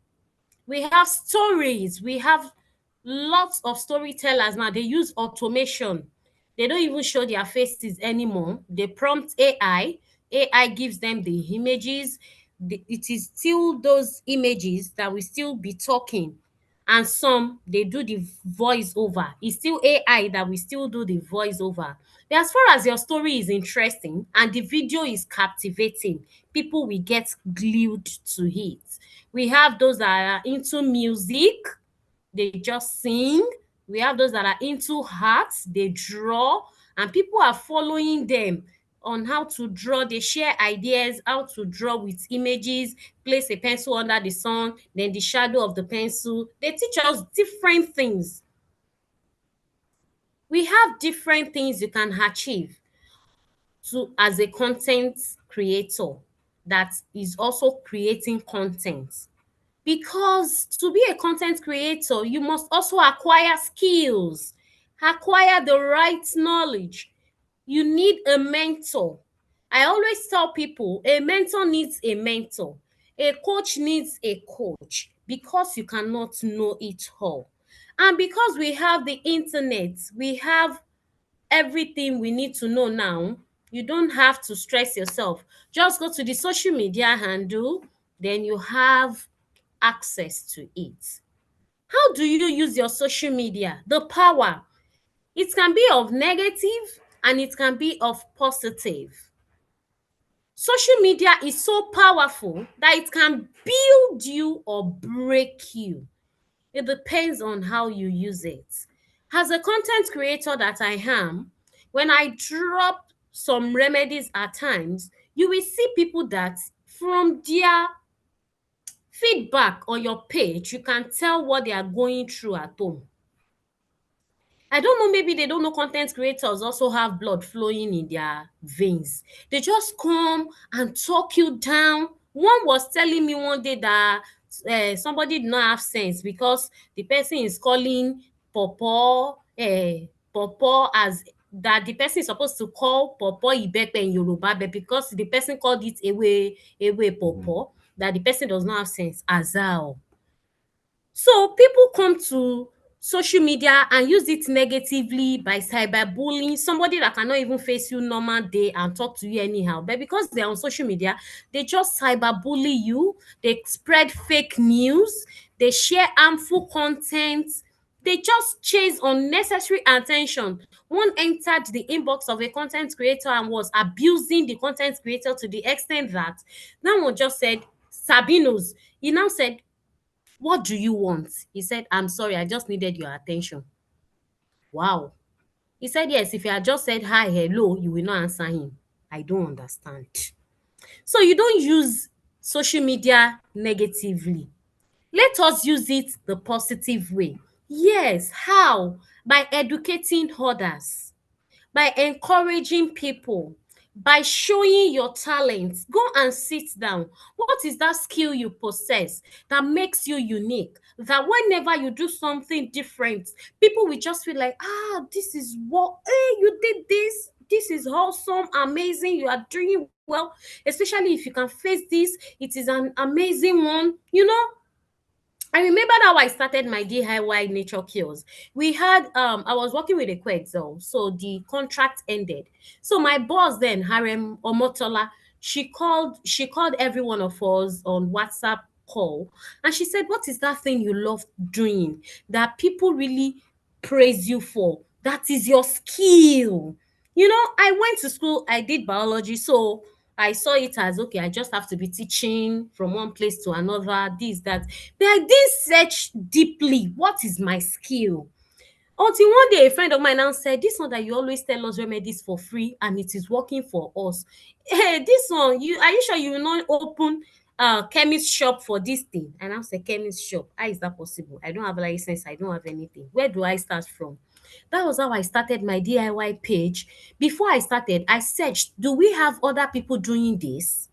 We have stories. We have lots of storytellers now. They use automation. They don't even show their faces anymore. They prompt AI. AI gives them the images. It is still those images that will still be talking. And some, they do the voice over. It's still AI that will still do the voice over. But as far as your story is interesting and the video is captivating, people will get glued to it. We have those that are into music, they just sing. We have those that are into art, they draw, and people are following them on how to draw. They share ideas how to draw with images, place a pencil under the sun, then the shadow of the pencil. They teach us different things. We have different things you can achieve as a content creator that is also creating content. Because to be a content creator, you must also acquire skills, acquire the right knowledge. You need a mentor. I always tell people a mentor needs a mentor, a coach needs a coach, because you cannot know it all. And because we have the internet, we have everything we need to know now. You don't have to stress yourself. Just go to the social media handle, then you have access to it. How do you use your social media? The power. It can be of negative and it can be of positive. Social media is so powerful that it can build you or break you. It depends on how you use it. As a content creator that I am, when I drop some remedies at times, you will see people that from their feedback on your page, you can tell what they are going through at home. I don't know, maybe they don't know content creators also have blood flowing in their veins. They just come and talk you down. One was telling me one day that somebody did not have sense because the person is calling pawpaw pawpaw as that the person is supposed to call pawpaw ibepe in Yoruba, but because the person called it ewe pawpaw, that the person does not have sense. Azal. So people come to social media and use it negatively by cyberbullying somebody that cannot even face you normal day and talk to you anyhow. But because they're on social media, they just cyberbully you, they spread fake news, they share harmful content, they just chase unnecessary attention. One entered the inbox of a content creator and was abusing the content creator to the extent that that one just said, Sabinos, he now said, what do you want? He said, I'm sorry, I just needed your attention. Wow. He said, yes, if you had just said hi, hello, you will not answer him. I don't understand. So you don't use social media negatively. Let us use it the positive way. Yes, how? By educating others, by encouraging people, by showing your talents. Go and sit down. What is that skill you possess that makes you unique? That whenever you do something different, people will just feel like, this is what, hey, you did this. This is awesome, amazing. You are doing well, especially if you can face this. It is an amazing one. I remember how I started my DIY nature cures. We had I was working with a Quexel, so the contract ended. So my boss then, Harem Omotola, she called every one of us on WhatsApp call, and she said, what is that thing you love doing that people really praise you for? That is your skill. I went to school, I did biology, so I saw it as okay, I just have to be teaching from one place to another, this, that. But I didn't search deeply. What is my skill? Until one day, a friend of mine now said, this one that you always tell us remedies for free and it is working for us. Hey, this one, are you sure you will not open a chemist shop for this thing? And I said, chemist shop? How is that possible? I don't have a license. I don't have anything. Where do I start from? That was how I started my DIY page. Before I started, I searched, do we have other people doing this?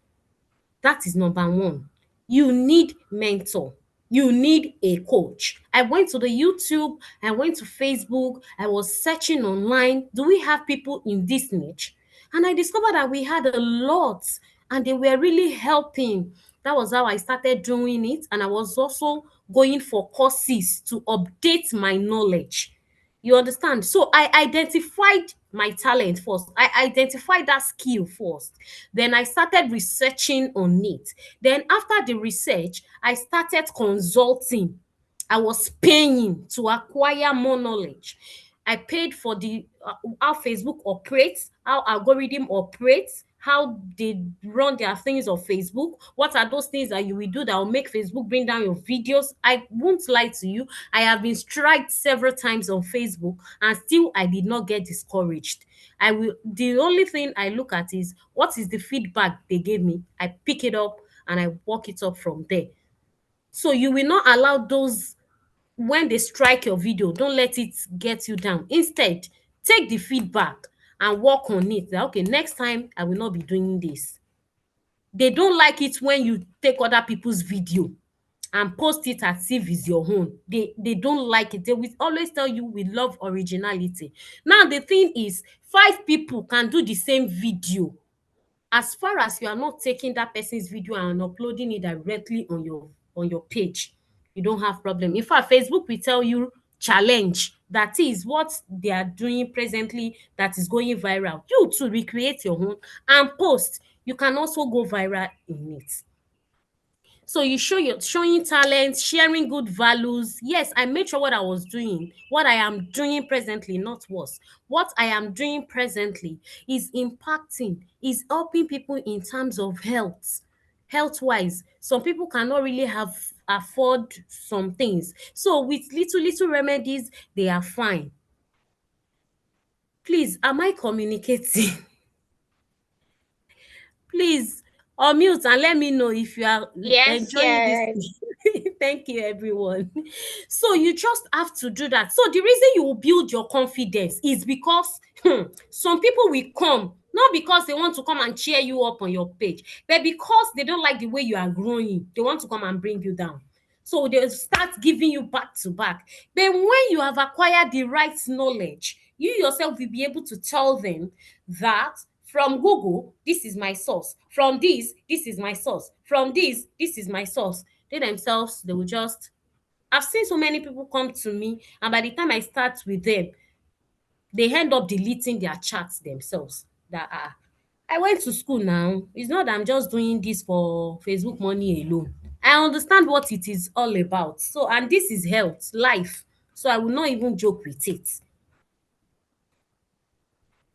That is number one. You need mentor. You need a coach. I went to the YouTube, I went to Facebook, I was searching online. Do we have people in this niche? And I discovered that we had a lot and they were really helping. That was how I started doing it. And I was also going for courses to update my knowledge. You understand? So I identified my talent first. I identified that skill first. Then I started researching on it. Then after the research, I started consulting. I was paying to acquire more knowledge. I paid for the how Facebook operates, how algorithm operates, how they run their things on Facebook. What are those things that you will do that will make Facebook bring down your videos? I won't lie to you. I have been striked several times on Facebook and still I did not get discouraged. The only thing I look at is what is the feedback they gave me. I pick it up and I work it up from there. So you will not allow those when they strike your video, don't let it get you down. Instead, take the feedback and work on it. That, okay, next time I will not be doing this. They don't like it when you take other people's video and post it as if it's your own. They don't like it. They will always tell you we love originality. Now the thing is, 5 people can do the same video. As far as you are not taking that person's video and uploading it directly on your page, you don't have problem. In fact, Facebook will tell you challenge. That is what they are doing presently that is going viral. You to recreate your own and post. You can also go viral in it. So you show your showing talent, sharing good values. Yes, I made sure what I was doing, what I am doing presently, not worse. What I am doing presently is impacting, is helping people in terms of health. Health wise, some people cannot really afford some things. So with little remedies, they are fine. Please, am I communicating? Please unmute and let me know if you are Yes, enjoying this yes. thing. Thank you, everyone. So you just have to do that. So the reason you will build your confidence is because some people will come not because they want to come and cheer you up on your page, but because they don't like the way you are growing. They want to come and bring you down. So they'll start giving you back to back. But when you have acquired the right knowledge, you yourself will be able to tell them that from Google, this is my source. From this is my source. From this is my source. They themselves, they will just. I've seen so many people come to me, and by the time I start with them, they end up deleting their chats themselves. That I went to school now. It's not that I'm just doing this for Facebook money alone. I understand what it is all about. So, and this is health, life. So I will not even joke with it.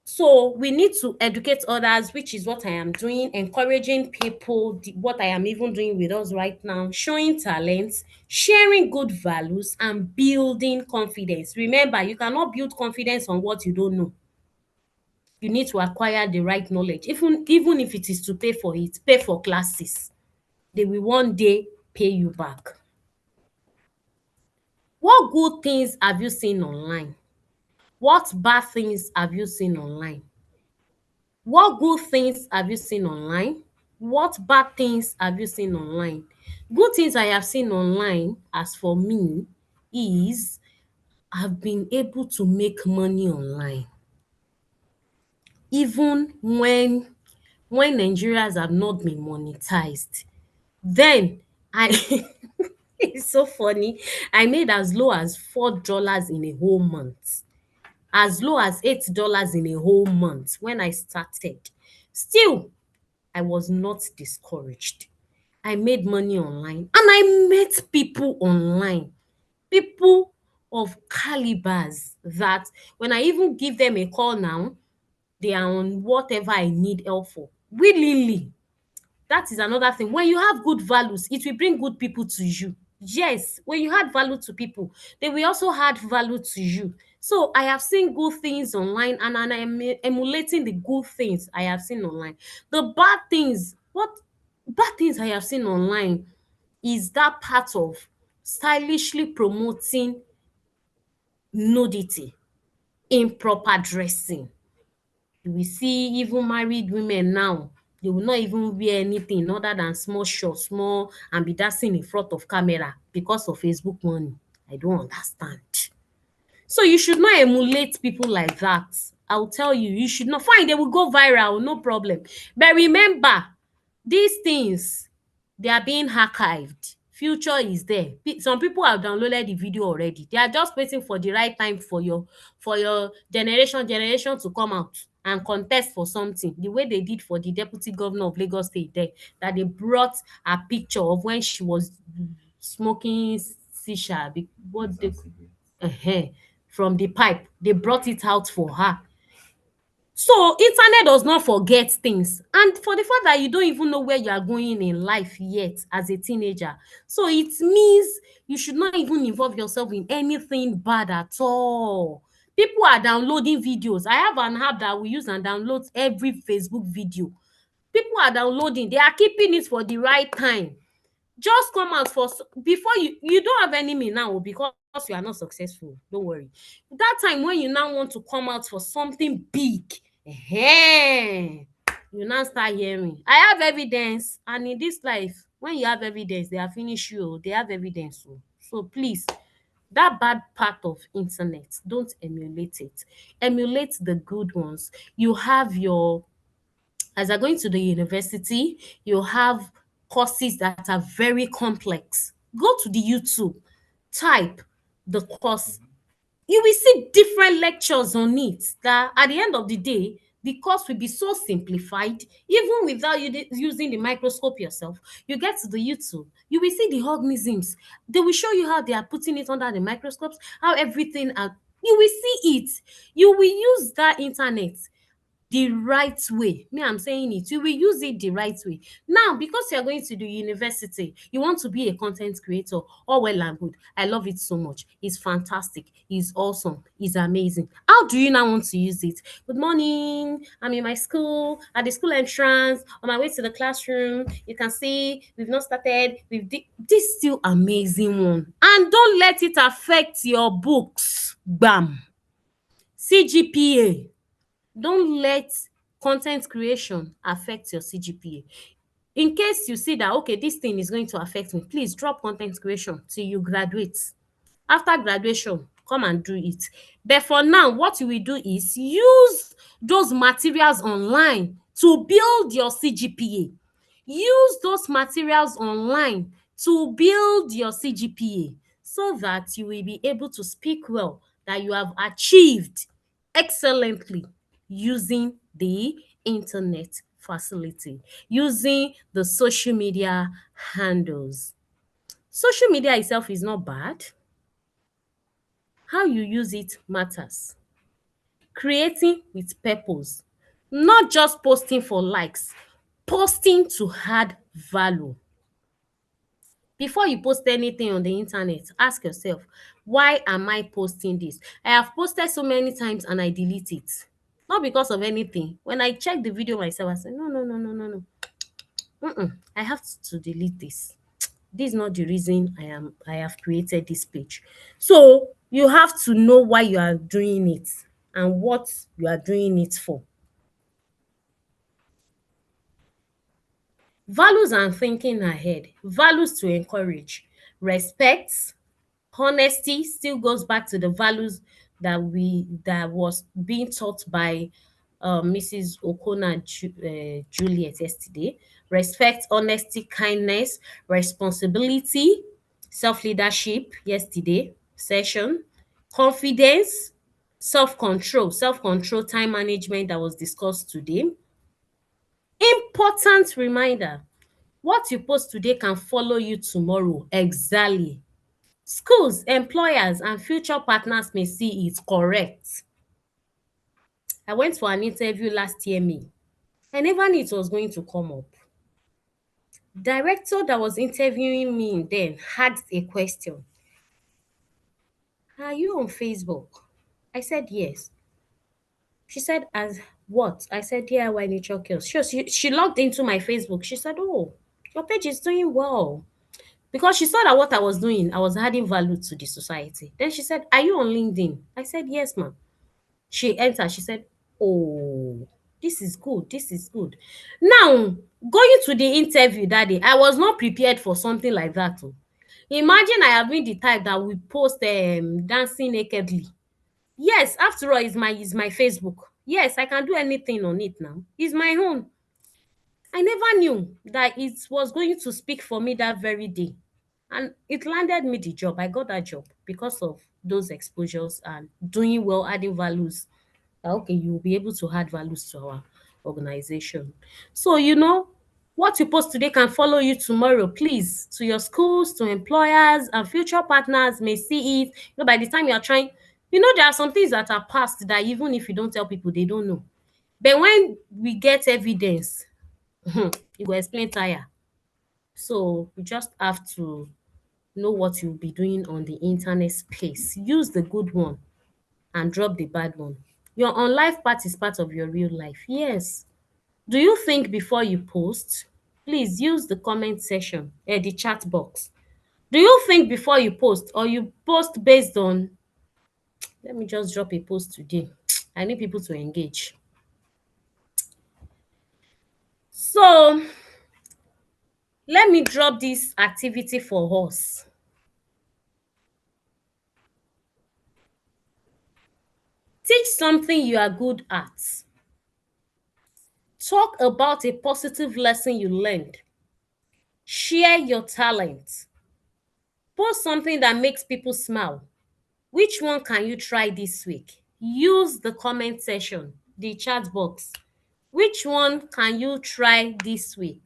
So we need to educate others, which is what I am doing, encouraging people, what I am even doing with us right now, showing talents, sharing good values, and building confidence. Remember, you cannot build confidence on what you don't know. You need to acquire the right knowledge, even if it is to pay for it, pay for classes. They will one day pay you back. What good things have you seen online? What bad things have you seen online? What good things have you seen online? What bad things have you seen online? Good things I have seen online, as for me, is I've been able to make money online. Even when Nigerians have not been monetized. Then I it's so funny. I made as low as $4 in a whole month. As low as $8 in a whole month when I started. Still, I was not discouraged. I made money online and I met people online, people of calibers that when I even give them a call now, they are on whatever I need help for willingly. That is another thing. When you have good values, it will bring good people to you. Yes, when you add value to people, they will also add value to you. So I have seen good things online and I'm emulating the good things I have seen online. The bad things, what bad things I have seen online is that part of stylishly promoting nudity, improper dressing. You will see even married women now, they will not even wear anything other than small short, small, and be dancing in front of camera because of Facebook money. I don't understand. So you should not emulate people like that. I'll tell you, you should not. Fine, they will go viral, no problem. But remember, these things, they are being archived. Future is there. Some people have downloaded the video already. They are just waiting for the right time for your generation to come out and contest for something. The way they did for the deputy governor of Lagos State there, that they brought a picture of when she was smoking shisha, what they from the pipe. They brought it out for her. So internet does not forget things. And for the fact that you don't even know where you are going in life yet as a teenager, so it means you should not even involve yourself in anything bad at all. People are downloading videos. I have an app that we use and downloads every Facebook video. People are downloading, they are keeping it for the right time. Just come out for before you don't have enemy now because you are not successful. Don't worry. That time when you now want to come out for something big, you now start hearing I have evidence. And in this life, when you have evidence, they have finished you. They have evidence. So please, that bad part of internet, don't emulate it. Emulate the good ones. You have your as you're going to the university, you have courses that are very complex. Go to the YouTube, type the course. You will see different lectures on it that at the end of the day, the course will be so simplified, even without you using the microscope yourself. You get to the YouTube, you will see the organisms. They will show you how they are putting it under the microscopes, how everything are. You will see it. You will use that internet the right way. Me, I'm saying it. You will use it the right way. Now, because you're going to the university, you want to be a content creator. All well and good. I love it so much. It's fantastic. It's awesome. It's amazing. How do you now want to use it? Good morning. I'm in my school, at the school entrance, on my way to the classroom. You can see we've not started. This still amazing one. And don't let it affect your books. Bam. CGPA. Don't let content creation affect your CGPA. In case you see that, okay, this thing is going to affect me, please drop content creation till you graduate. After graduation, come and do it. But for now, what you will do is use those materials online to build your CGPA. Use those materials online to build your CGPA so that you will be able to speak well, that you have achieved excellently using the internet facility, using the social media handles. Social media itself is not bad. How you use it matters. Creating with purpose, not just posting for likes, posting to add value. Before you post anything on the internet, ask yourself, why am I posting this? I have posted so many times and I delete it. Not because of anything. When I check the video myself, I say, no, no, no, no, no, no. I have to delete this. This is not the reason I have created this page. So you have to know why you are doing it and what you are doing it for. Values and thinking ahead. Values to encourage. Respect, honesty still goes back to the values that was being taught by Mrs. Okona Juliet yesterday. Respect, honesty, kindness, responsibility, self-leadership yesterday session, confidence, self-control, time management that was discussed today. Important reminder, what you post today can follow you tomorrow. Exactly. Schools, employers, and future partners may see it. Correct. I went for an interview last year, May. I never knew it was going to come up. Director that was interviewing me then had a question. Are you on Facebook? I said yes. She said, as what? I said, DIY Nature Kills. She logged into my Facebook. She said, oh, your page is doing well. Because she saw that what I was doing, I was adding value to the society. Then she said, are you on LinkedIn? I said, yes, ma'am. She entered. She said, oh, this is good. This is good. Now, going to the interview that day, I was not prepared for something like that. Oh. Imagine I have been the type that will post dancing nakedly. Yes, after all, it's my Facebook. Yes, I can do anything on it now. It's my own. I never knew that it was going to speak for me that very day. And it landed me the job. I got that job because of those exposures and doing well, adding values. Okay, you'll be able to add values to our organization. So, what you post today can follow you tomorrow. Please, to your schools, to employers, and future partners may see it. By the time you are trying, there are some things that are past that even if you don't tell people, they don't know. But when we get evidence, you go explain tire. So we just have to know what you'll be doing on the internet space. Use the good one and drop the bad one. Your on life part is part of your real life. Yes. Do you think before you post? Please use the comment section, the chat box. Do you think before you post, or you post based on, let me just drop a post today. I need people to engage. So let me drop this activity for us. Teach something you are good at. Talk about a positive lesson you learned. Share your talent. Post something that makes people smile. Which one can you try this week? Use the comment section, the chat box. Which one can you try this week?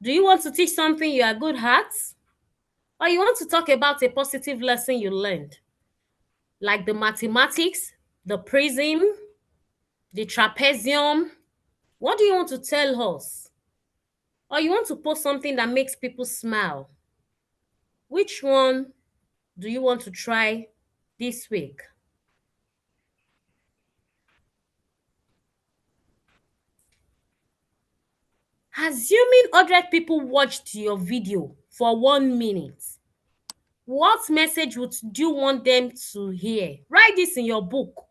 Do you want to teach something you are good at? Or you want to talk about a positive lesson you learned? Like the mathematics, the prism, the trapezium? What do you want to tell us? Or you want to post something that makes people smile? Which one do you want to try this week? Assuming 100 people watched your video for 1 minute, what message would you want them to hear? Write this in your book.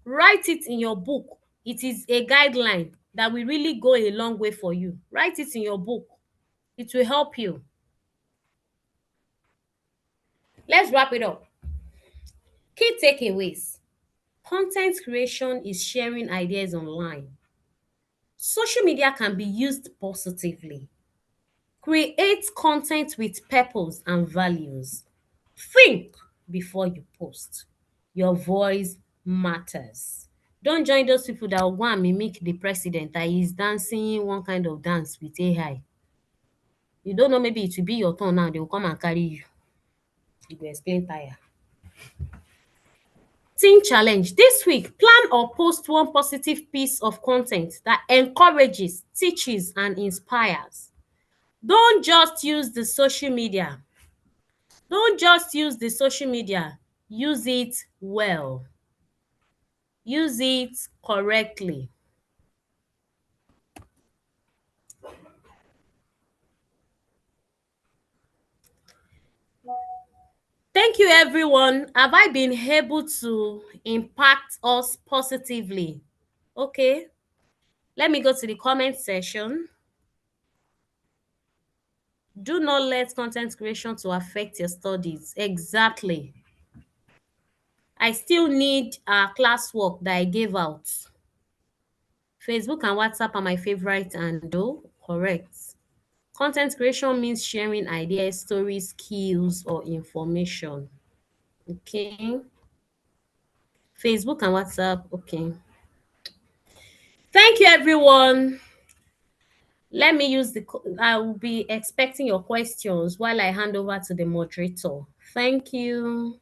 Write it in your book. It is a guideline that will really go a long way for you. Write it in your book. It will help you. Let's wrap it up. Key takeaways. Content creation is sharing ideas online. Social media can be used positively. Create content with purpose and values. Think before you post. Your voice matters. Don't join those people that will go and mimic the president that is dancing one kind of dance with AI. You don't know, maybe it will be your turn now, they will come and carry you. You go explain tire. Teen challenge. This week, plan or post one positive piece of content that encourages, teaches, and inspires. Don't just use the social media. Don't just use the social media. Use it well. Use it correctly. Thank you, everyone. Have I been able to impact us positively? Okay. Let me go to the comment section. Do not let content creation to affect your studies. Exactly. I still need classwork that I gave out. Facebook and WhatsApp are my favorite handle. Correct. Content creation means sharing ideas, stories, skills, or information. Okay. Facebook and WhatsApp. Okay. Thank you, everyone. Let me use I will be expecting your questions while I hand over to the moderator. Thank you.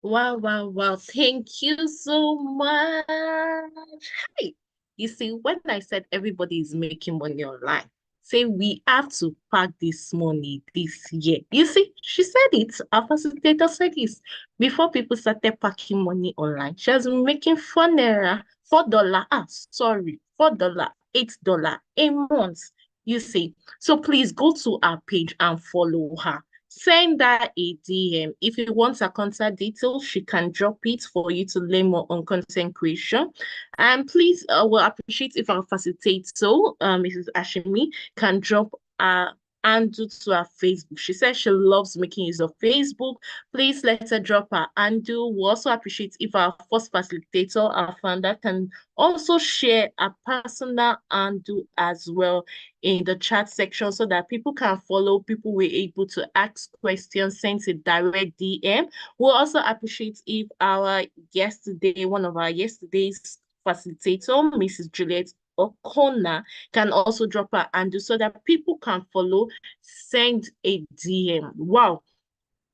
Wow, wow, wow. Thank you so much. Hi. You see, when I said everybody is making money online, say we have to pack this money this year. You see, she said it. Our facilitator said this. Before people started packing money online, she has been making $4, sorry, $4, $8 a month. You see, so please go to our page and follow her. Send her a DM. If you want her contact details, she can drop it for you to learn more on content creation. And please, we'll appreciate if our facilitator, Mrs. Ashimi, can drop handle to her Facebook. She says she loves making use of Facebook. Please let her drop her handle. We also appreciate if our first facilitator, our founder, can also share a personal handle as well in the chat section so that people can follow, people were able to ask questions, send a direct DM. We'll also appreciate if one of our yesterday's facilitator, Mrs. Juliet O'Connor, can also drop her handle so that people can follow, send a DM. Wow.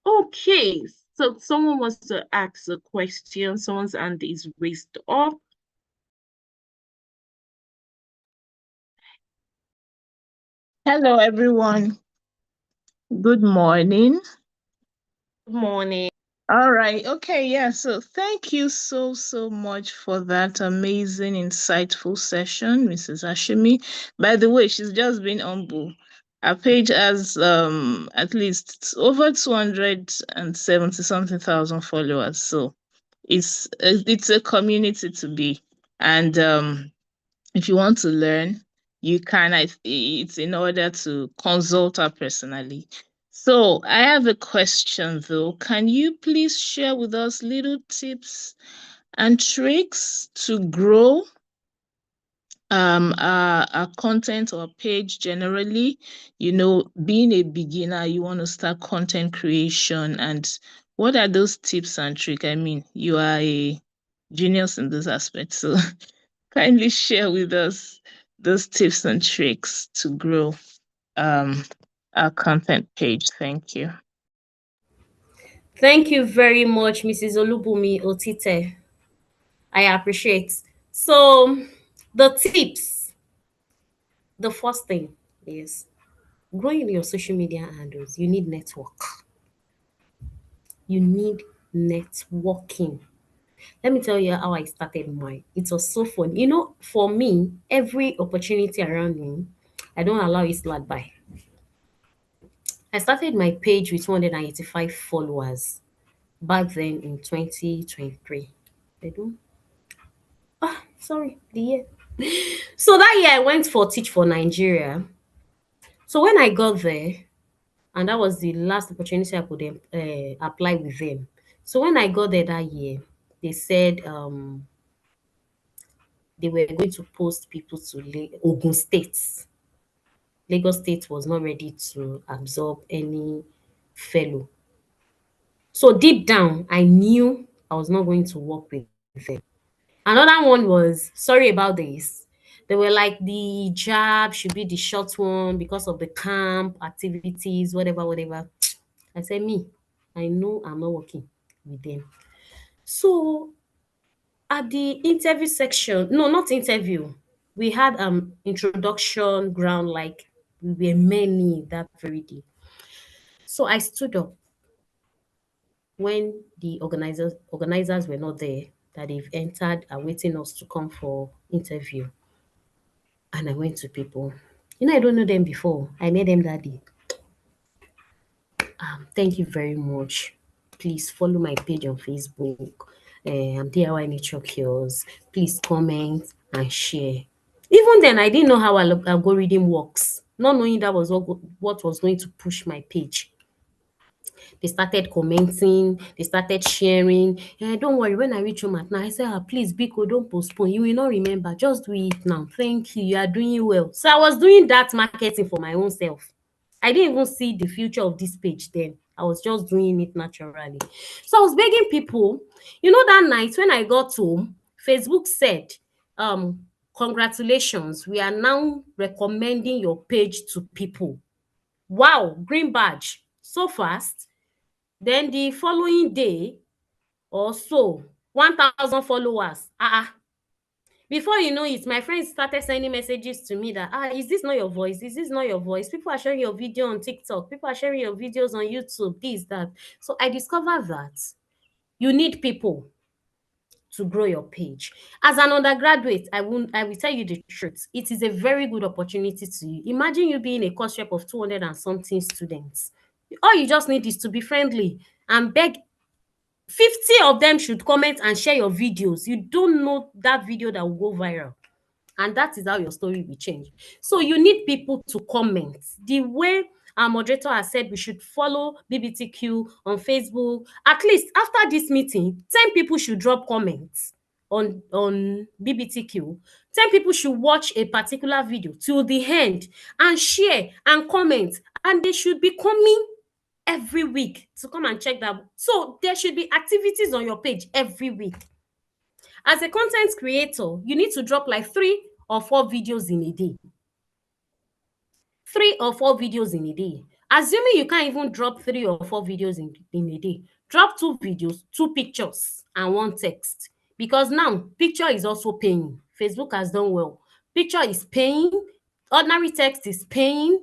Okay. So someone wants to ask a question. Someone's hand is raised up. Hello, everyone. Good morning. Good morning. All right. Okay. Yeah. So thank you so much for that amazing, insightful session, Mrs. Ashimi. By the way, she's just been humble. Our page has at least over 270 something thousand followers. So it's a community to be. And if you want to learn, you can. It's in order to consult her personally. So I have a question though. Can you please share with us little tips and tricks to grow our content or page generally? You know, being a beginner, you want to start content creation, and what are those tips and tricks? I mean, you are a genius in this aspect, so kindly share with us those tips and tricks to grow um, our content page. Thank you. Thank you very much, Mrs. Olubumi Otite. I appreciate. So the tips, the first thing is growing your social media handles. You need network. You need networking. Let me tell you how I started mine. It was so fun. For me, every opportunity around me, I don't allow it slide by. I started my page with 285 followers back then in 2023. I don't, sorry, the year. So that year I went for Teach for Nigeria. So when I got there, and that was the last opportunity I could apply with them. So when I got there that year, they said they were going to post people to Ogun State. Lagos State was not ready to absorb any fellow. So deep down, I knew I was not going to work with them. Another one was, sorry about this. They were like the job should be the short one because of the camp activities, whatever, whatever. I said, me, I know I'm not working with them. So at the interview section, no, not interview, we had introduction ground, like we were many that very day. So I stood up when the organizers were not there, that they've entered awaiting us to come for interview. And I went to people. I don't know them before. I met them that day. Thank you very much. Please follow my page on Facebook. I'm DIY Nature Cures. Please comment and share. Even then, I didn't know how algorithm works. Not knowing that was what was going to push my page. They started commenting, they started sharing. Don't worry, when I reach home at night, I said, please, Biko, don't postpone. You will not remember. Just do it now. Thank you. You are doing well. So I was doing that marketing for my own self. I didn't even see the future of this page then. I was just doing it naturally. So I was begging people. That night when I got home, Facebook said, congratulations, we are now recommending your page to people. Wow, green badge. So fast. Then the following day or so, 1,000 followers. Before you know it, my friends started sending messages to me that, is this not your voice? Is this not your voice? People are sharing your video on TikTok. People are sharing your videos on YouTube, this, that. So I discovered that you need people to grow your page. As an undergraduate, I will tell you the truth. It is a very good opportunity to you. Imagine you being a course rep of 200 and something students. All you just need is to be friendly and beg 50 of them should comment and share your videos. You don't know that video that will go viral. And that is how your story will change. So you need people to comment. The way our moderator has said we should follow BBTQ on Facebook. At least after this meeting, 10 people should drop comments on BBTQ. 10 people should watch a particular video till the end and share and comment. And they should be coming every week to come and check that. So there should be activities on your page every week. As a content creator, you need to drop like 3 or 4 videos in a day. 3 or 4 videos in a day. Assuming you can't even drop 3 or 4 videos in a day, drop 2 videos, 2 pictures, and 1 text. Because now, picture is also paying. Facebook has done well. Picture is paying, ordinary text is paying,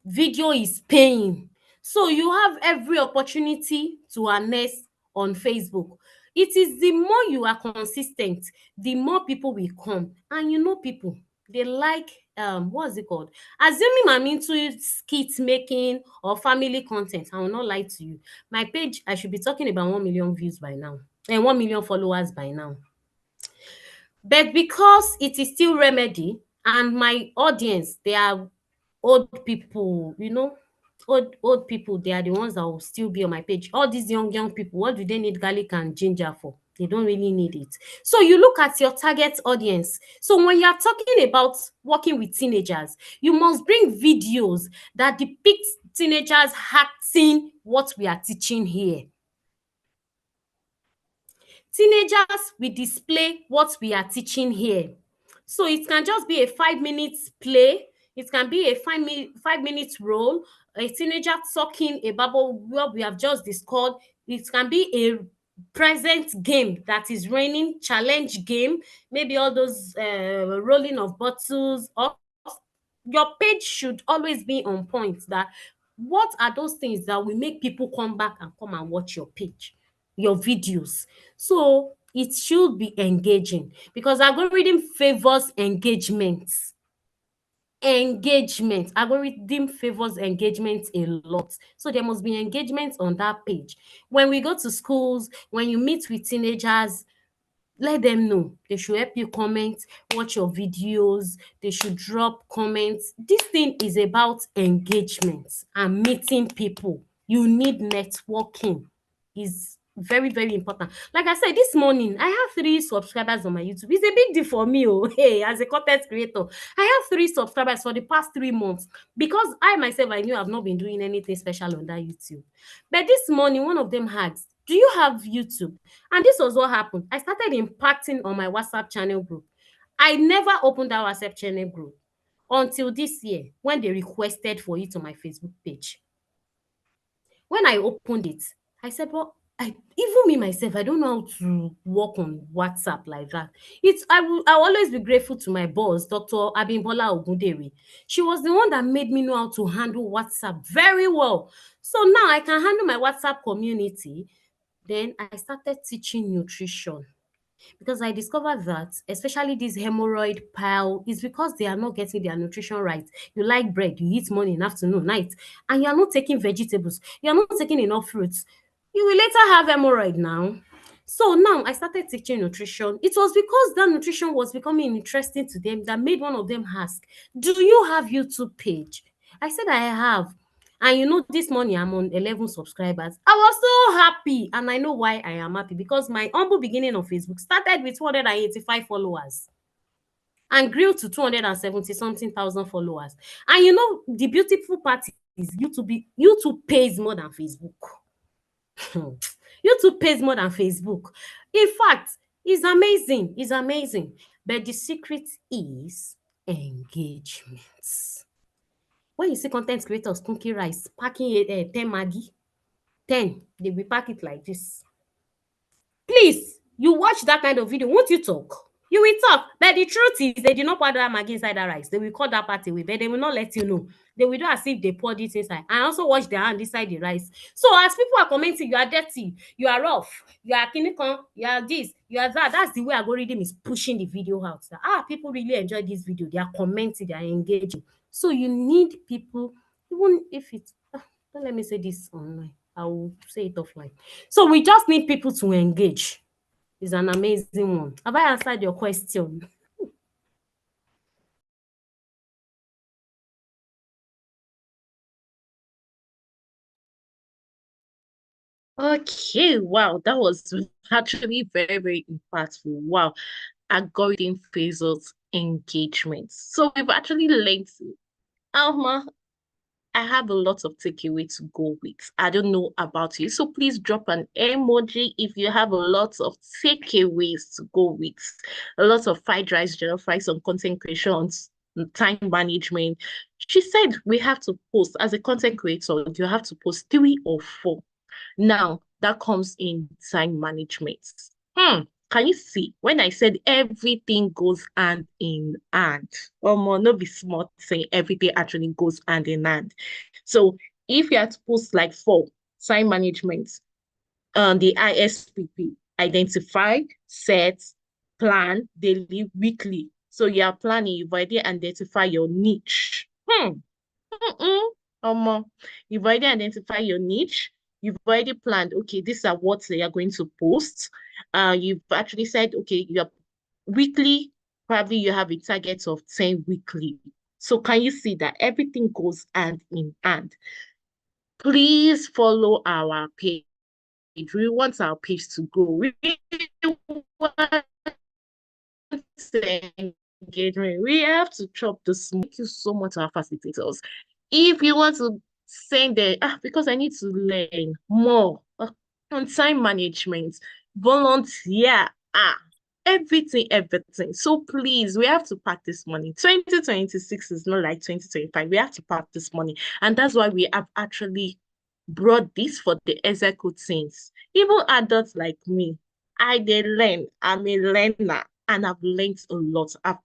video is paying. So you have every opportunity to harness on Facebook. It is the more you are consistent, the more people will come. And people, they like what's it called? Assuming I'm into skit making or family content, I will not lie to you. My page, I should be talking about 1 million views by now and 1 million followers by now. But because it is still remedy and my audience, they are old people, old people, they are the ones that will still be on my page. All these young people, what do they need garlic and ginger for? They don't really need it. So you look at your target audience. So when you are talking about working with teenagers, you must bring videos that depict teenagers acting what we are teaching here. Teenagers will display what we are teaching here. So it can just be a 5-minute play. It can be a 5-minute role. A teenager talking about what we have just discussed. It can be present game that is raining, challenge game, maybe all those rolling of bottles, or your page should always be on point. That what are those things that will make people come back and come and watch your page, your videos? So it should be engaging, because algorithm favors algorithm favors engagement a lot. So there must be engagement on that page. When we go to schools, when you meet with teenagers, let them know. They should help you comment, watch your videos, they should drop comments. This thing is about engagement and meeting people. You need networking. Is very, very important. Like I said, this morning I have 3 subscribers on my YouTube. It's a big deal for me. Oh, hey, as a content creator, I have 3 subscribers for the past 3 months, because I myself, I knew I've not been doing anything special on that YouTube. But this morning, one of them had, "Do you have YouTube?" And this was what happened. I started impacting on my WhatsApp channel group. I never opened that WhatsApp channel group until this year, when they requested for it on my Facebook page. When I opened it, I said, "Well, even me myself, I don't know how to work on WhatsApp like that." I'll always be grateful to my boss, Dr. Abimbola Ogundewe. She was the one that made me know how to handle WhatsApp very well. So now I can handle my WhatsApp community. Then I started teaching nutrition, because I discovered that especially this hemorrhoid pile is because they are not getting their nutrition right. You like bread, you eat morning, afternoon, night, and you are not taking vegetables, you are not taking enough fruits. You will later have hemorrhoid now. So now I started teaching nutrition. It was because that nutrition was becoming interesting to them that made one of them ask, "Do you have YouTube page?" I said, "I have." And this morning I'm on 11 subscribers. I was so happy. And I know why I am happy, because my humble beginning on Facebook started with 285 followers and grew to 270 something thousand followers. And the beautiful part is YouTube pays more than Facebook. YouTube pays more than Facebook. In fact, it's amazing. It's amazing. But the secret is engagement. When you see content creators cooking rice, packing 10 Maggi, 10, they will pack it like this. Please, you watch that kind of video, won't you talk? You will talk. But the truth is, they did not pour that Maggi inside that rice. They will cut that part away, but they will not let you know. They will do as if they poured it inside. And also wash their hand inside the rice. So as people are commenting, you are dirty, you are rough, you are kinikon, you are this, you are that. That's the way algorithm is pushing the video out. People really enjoy this video. They are commenting, they are engaging. So you need people, even if it's, don't let me say this online. I will say it offline. So we just need people to engage. It's an amazing one. Have I answered your question? Okay, wow, that was actually very, very impactful. Wow, algorithm favors engagement. So we've actually learned, Alma, I have a lot of takeaway to go with. I don't know about you. So please drop an emoji if you have a lot of takeaways to go with. A lot of fried rice, jollof rice on content creations, time management. She said we have to post as a content creator, you have to post 3 or 4. Now that comes in time management. Can you see when I said everything goes hand in hand? More, no be smart saying everything actually goes hand in hand. So if you have to post like 4, time management, the ISPP, identify, set, plan, daily, weekly. So you are planning, you've already identify your niche. Um, you've already identified your niche. You've already planned, okay, these are what they are going to post. You've actually said, okay, you're weekly, probably you have a target of 10 weekly. So can you see that everything goes hand in hand? Please follow our page. We want our page to grow. We want engagement. We have to chop the smoke. Thank you so much, our facilitators. If you want to send the because I need to learn more on time management, volunteer, everything, everything. So please, we have to pack this money. 2026 is not like 2025. We have to pack this money. And that's why we have actually brought this for the Executeens. Even adults like me, I dey learn. I'm a learner and I've learned a lot. I've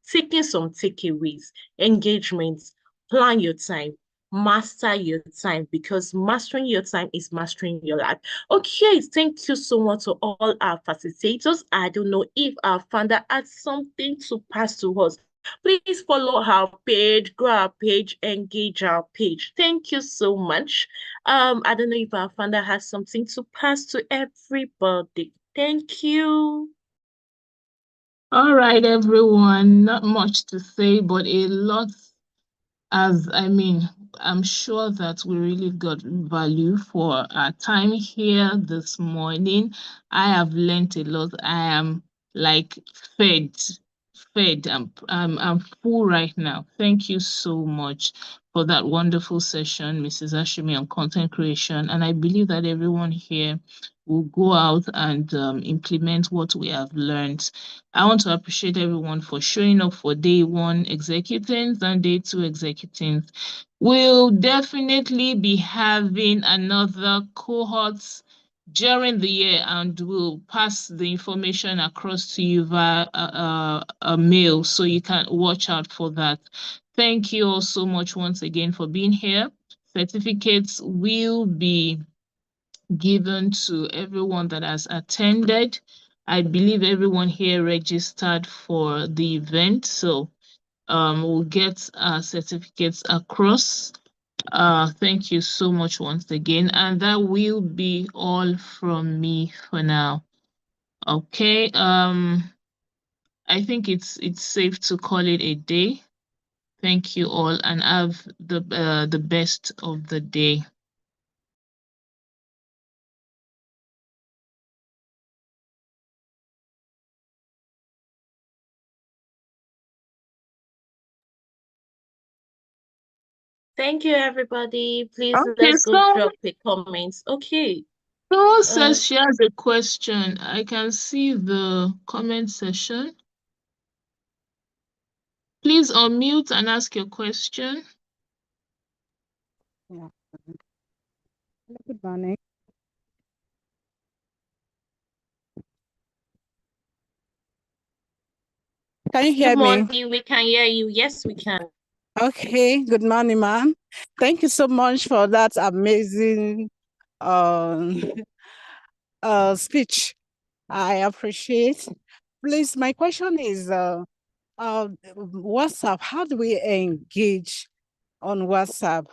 taken some takeaways, engagements, plan your time, master your time, because mastering your time is mastering your life. Okay, thank you so much to all our facilitators. I don't know if our founder had something to pass to us. Please follow our page, grow our page, engage our page. Thank you so much. I don't know if our founder has something to pass to everybody. Thank you. All right, everyone. Not much to say, but a lot. As I mean, I'm sure that we really got value for our time here this morning. I have learned a lot. I am like fed, fed. I'm full right now. Thank you so much for that wonderful session, Mrs. Ashimi, on content creation. And I believe that everyone here will go out and implement what we have learned. I want to appreciate everyone for showing up for day one Executens and day two Executens. We'll definitely be having another cohort during the year, and we'll pass the information across to you via a mail, so you can watch out for that. Thank you all so much once again for being here. Certificates will be given to everyone that has attended. I believe everyone here registered for the event, so we'll get certificates across. Thank you so much once again, and that will be all from me for now. Okay, I think it's safe to call it a day. Thank you all, and have the best of the day. Thank you, everybody. Please Okay, let's go drop a comment. Okay. someone Uh, says she has a question. I can see the comment section. Please unmute and ask your question. Yeah. Good morning. Can you hear Good me? morning. We can hear you. Yes, we can. Okay. Good morning, ma'am. Thank you so much for that amazing um, speech. I appreciate. Please, my question is WhatsApp. How do we engage on WhatsApp?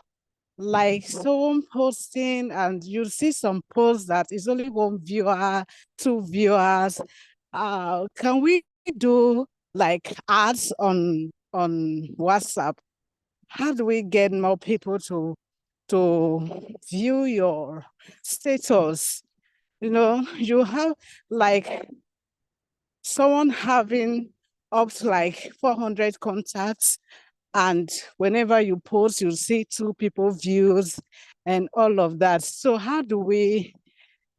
Like someone posting, and you see some posts that is only one viewer, two viewers. Can we do like ads on WhatsApp? How do we get more people to view your status? You have like someone having up to like 400 contacts, and whenever you post, you see two people views and all of that. So how do we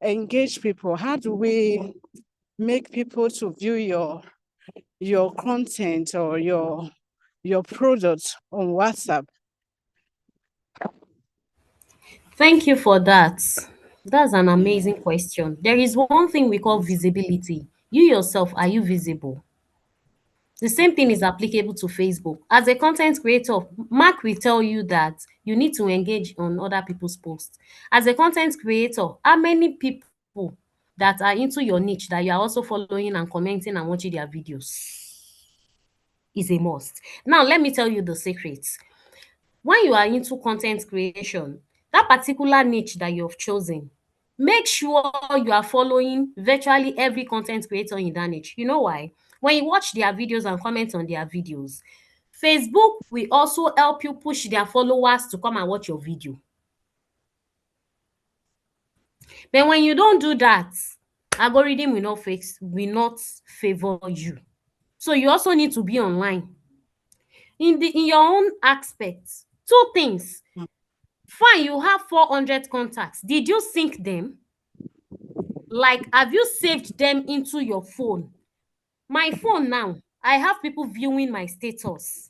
engage people? How do we make people to view your content or your product on WhatsApp? Thank you for that. That's an amazing question. There is one thing we call visibility. You yourself, are you visible? The same thing is applicable to Facebook. As a content creator, Mark will tell you that you need to engage on other people's posts. As a content creator, how many people that are into your niche that you are also following and commenting and watching their videos is a must. Now, let me tell you the secrets. When you are into content creation, that particular niche that you have chosen, make sure you are following virtually every content creator in that niche. You know why? When you watch their videos and comment on their videos, Facebook will also help you push their followers to come and watch your video. But when you don't do that, algorithm will not favor you. So you also need to be online. In your own aspect, two things. Fine, you have 400 contacts. Did you sync them? Like, have you saved them into your phone? My phone now, I have people viewing my status.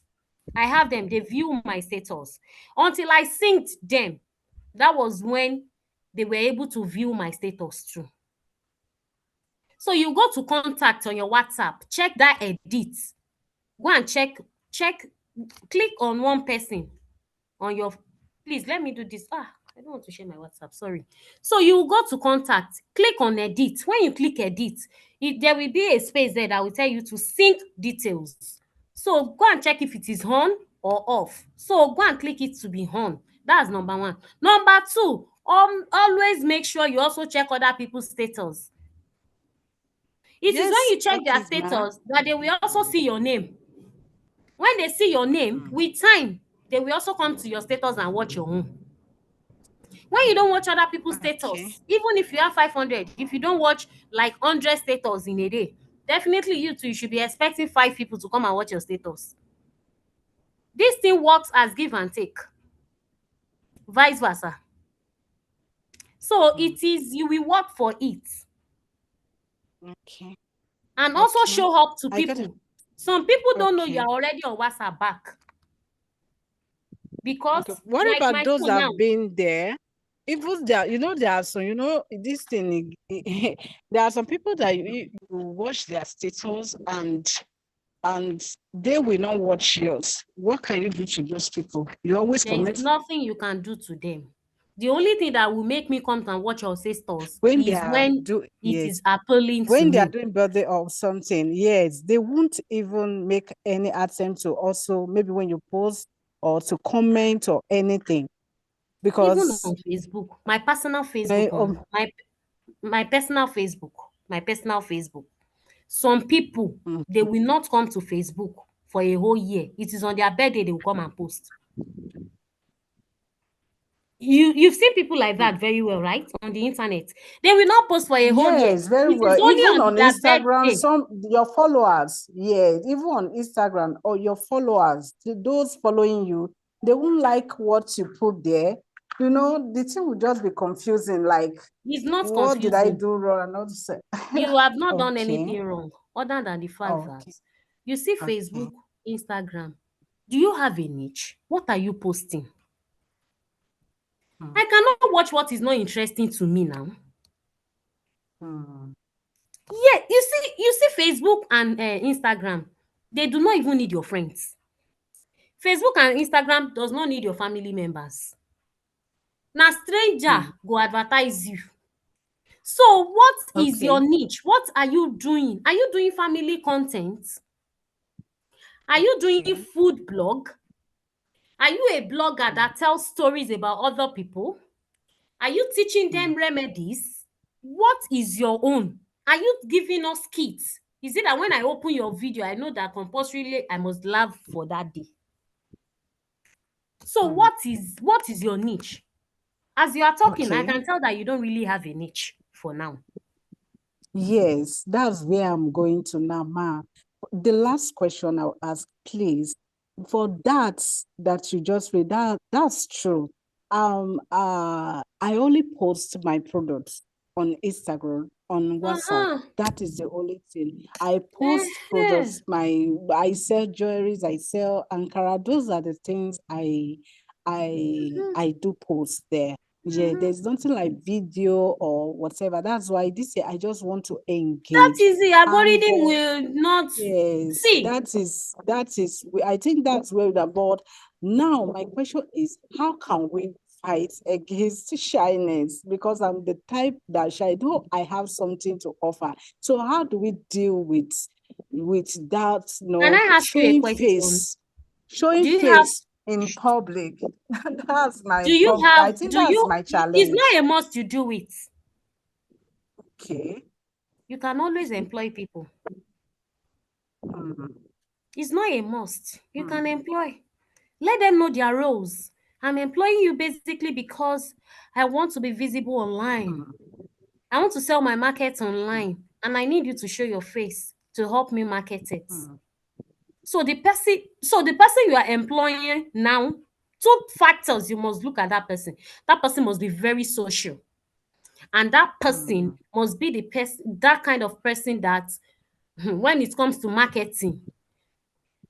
I have them, they view my status. Until I synced them, That was when they were able to view my status too. So you go to contact on your WhatsApp, check that edit. Go and check, click on one person on your, please let me do this. I don't want to share my WhatsApp, sorry. So you go to contact, click on edit. When you click edit, there will be a space there that will tell you to sync details. So go and check if it is on or off. So go and click it to be on. That's number one. Number two, always make sure you also check other people's status. It is when Yes, you check check their it, ma. status that they will also see your name. When they see your name, Mm. with time, they will also come to your status and watch your own. When you don't watch other people's Okay. status, even if you have 500, if you don't watch like 100 status in a day, definitely you too, you should be expecting 5 people to come and watch your status. This thing works as give and take, vice versa. So Mm. it is, you will work for it. Okay. And also Okay. show up to I got it. people. Some people don't know you Okay. are already on WhatsApp back. Okay. Because What like about my those phone that now, have been there? Even there, there are some, this thing, there are some people that you watch their status and they will not watch yours. What can you do to those people? You always there is comment nothing you can do to them. The only thing that will make me come and watch your sisters when they is are when it is yes, appealing to when they are me. doing birthday or something, yes, they won't even make any attempt to also maybe when you post or to comment or anything Even because on Facebook, my personal my, Facebook, my personal Facebook, my personal Facebook. Some people, mm, they will not come to Facebook for a whole year. It is on their birthday they will come and post. You've seen people like mm. that very well, right? On the internet. They will not post for a whole year. Yes, very It is well. only Even on on their Instagram, birthday. some your followers, yes, even on Instagram or your followers, those following you, they won't like what you put there. The thing will just be confusing. Like, It's not what did I confusing. do wrong? And not say, You have not done okay, anything wrong other than the fact that okay, you see okay. Facebook, Instagram. Do you have a niche? What are you posting? Hmm, I cannot watch what is not interesting to me now. hmm, Yeah, you see Facebook and Instagram, they do not even need your friends. Facebook and Instagram does not need your family members. Na stranger hmm. go advertise you. So what is your Okay, niche? What are you doing? Are you doing family content? Are you doing okay. food blog? Are you a blogger Hmm, that tells stories about other people? Are you teaching hmm, them remedies? What is your own? Are you giving us kits? Is it that when I open your video, I know that compulsorily I must laugh for that day? So hmm. what is your niche? As you are talking, I Okay. can tell that you don't really have a niche for now. Yes, that's where I'm going to now, ma. The last question I'll ask, please, for that you just read, that's true. I only post my products on Instagram, on WhatsApp. Uh-uh. That is the only thing. I post Uh-huh. products, I sell jewelries, I sell Ankara. Those are the things I do post there. Yeah, Mhm. there's nothing like video or whatever. That's why this year I just want to That engage. is the And algorithm will not yes, see. I think that's where the board. Now, my question is, how can we fight against shyness? Because I'm the type that shy, though I have something to offer. So how do we deal with that, Can I ask you a question? showing Do you have face in public? That's my do you problem. have I think do that's you my it's challenge. not a must you do it. Okay. You can always employ people. Mm, It's not a must. You mm, can employ. Let them know their roles. I'm employing you basically because I want to be visible online. mm, I want to sell my market online and I need you to show your face to help me market it. mm, So the person you are employing now, two factors you must look at that person. That person must be very social, and that person mm, must be that kind of person that when it comes to marketing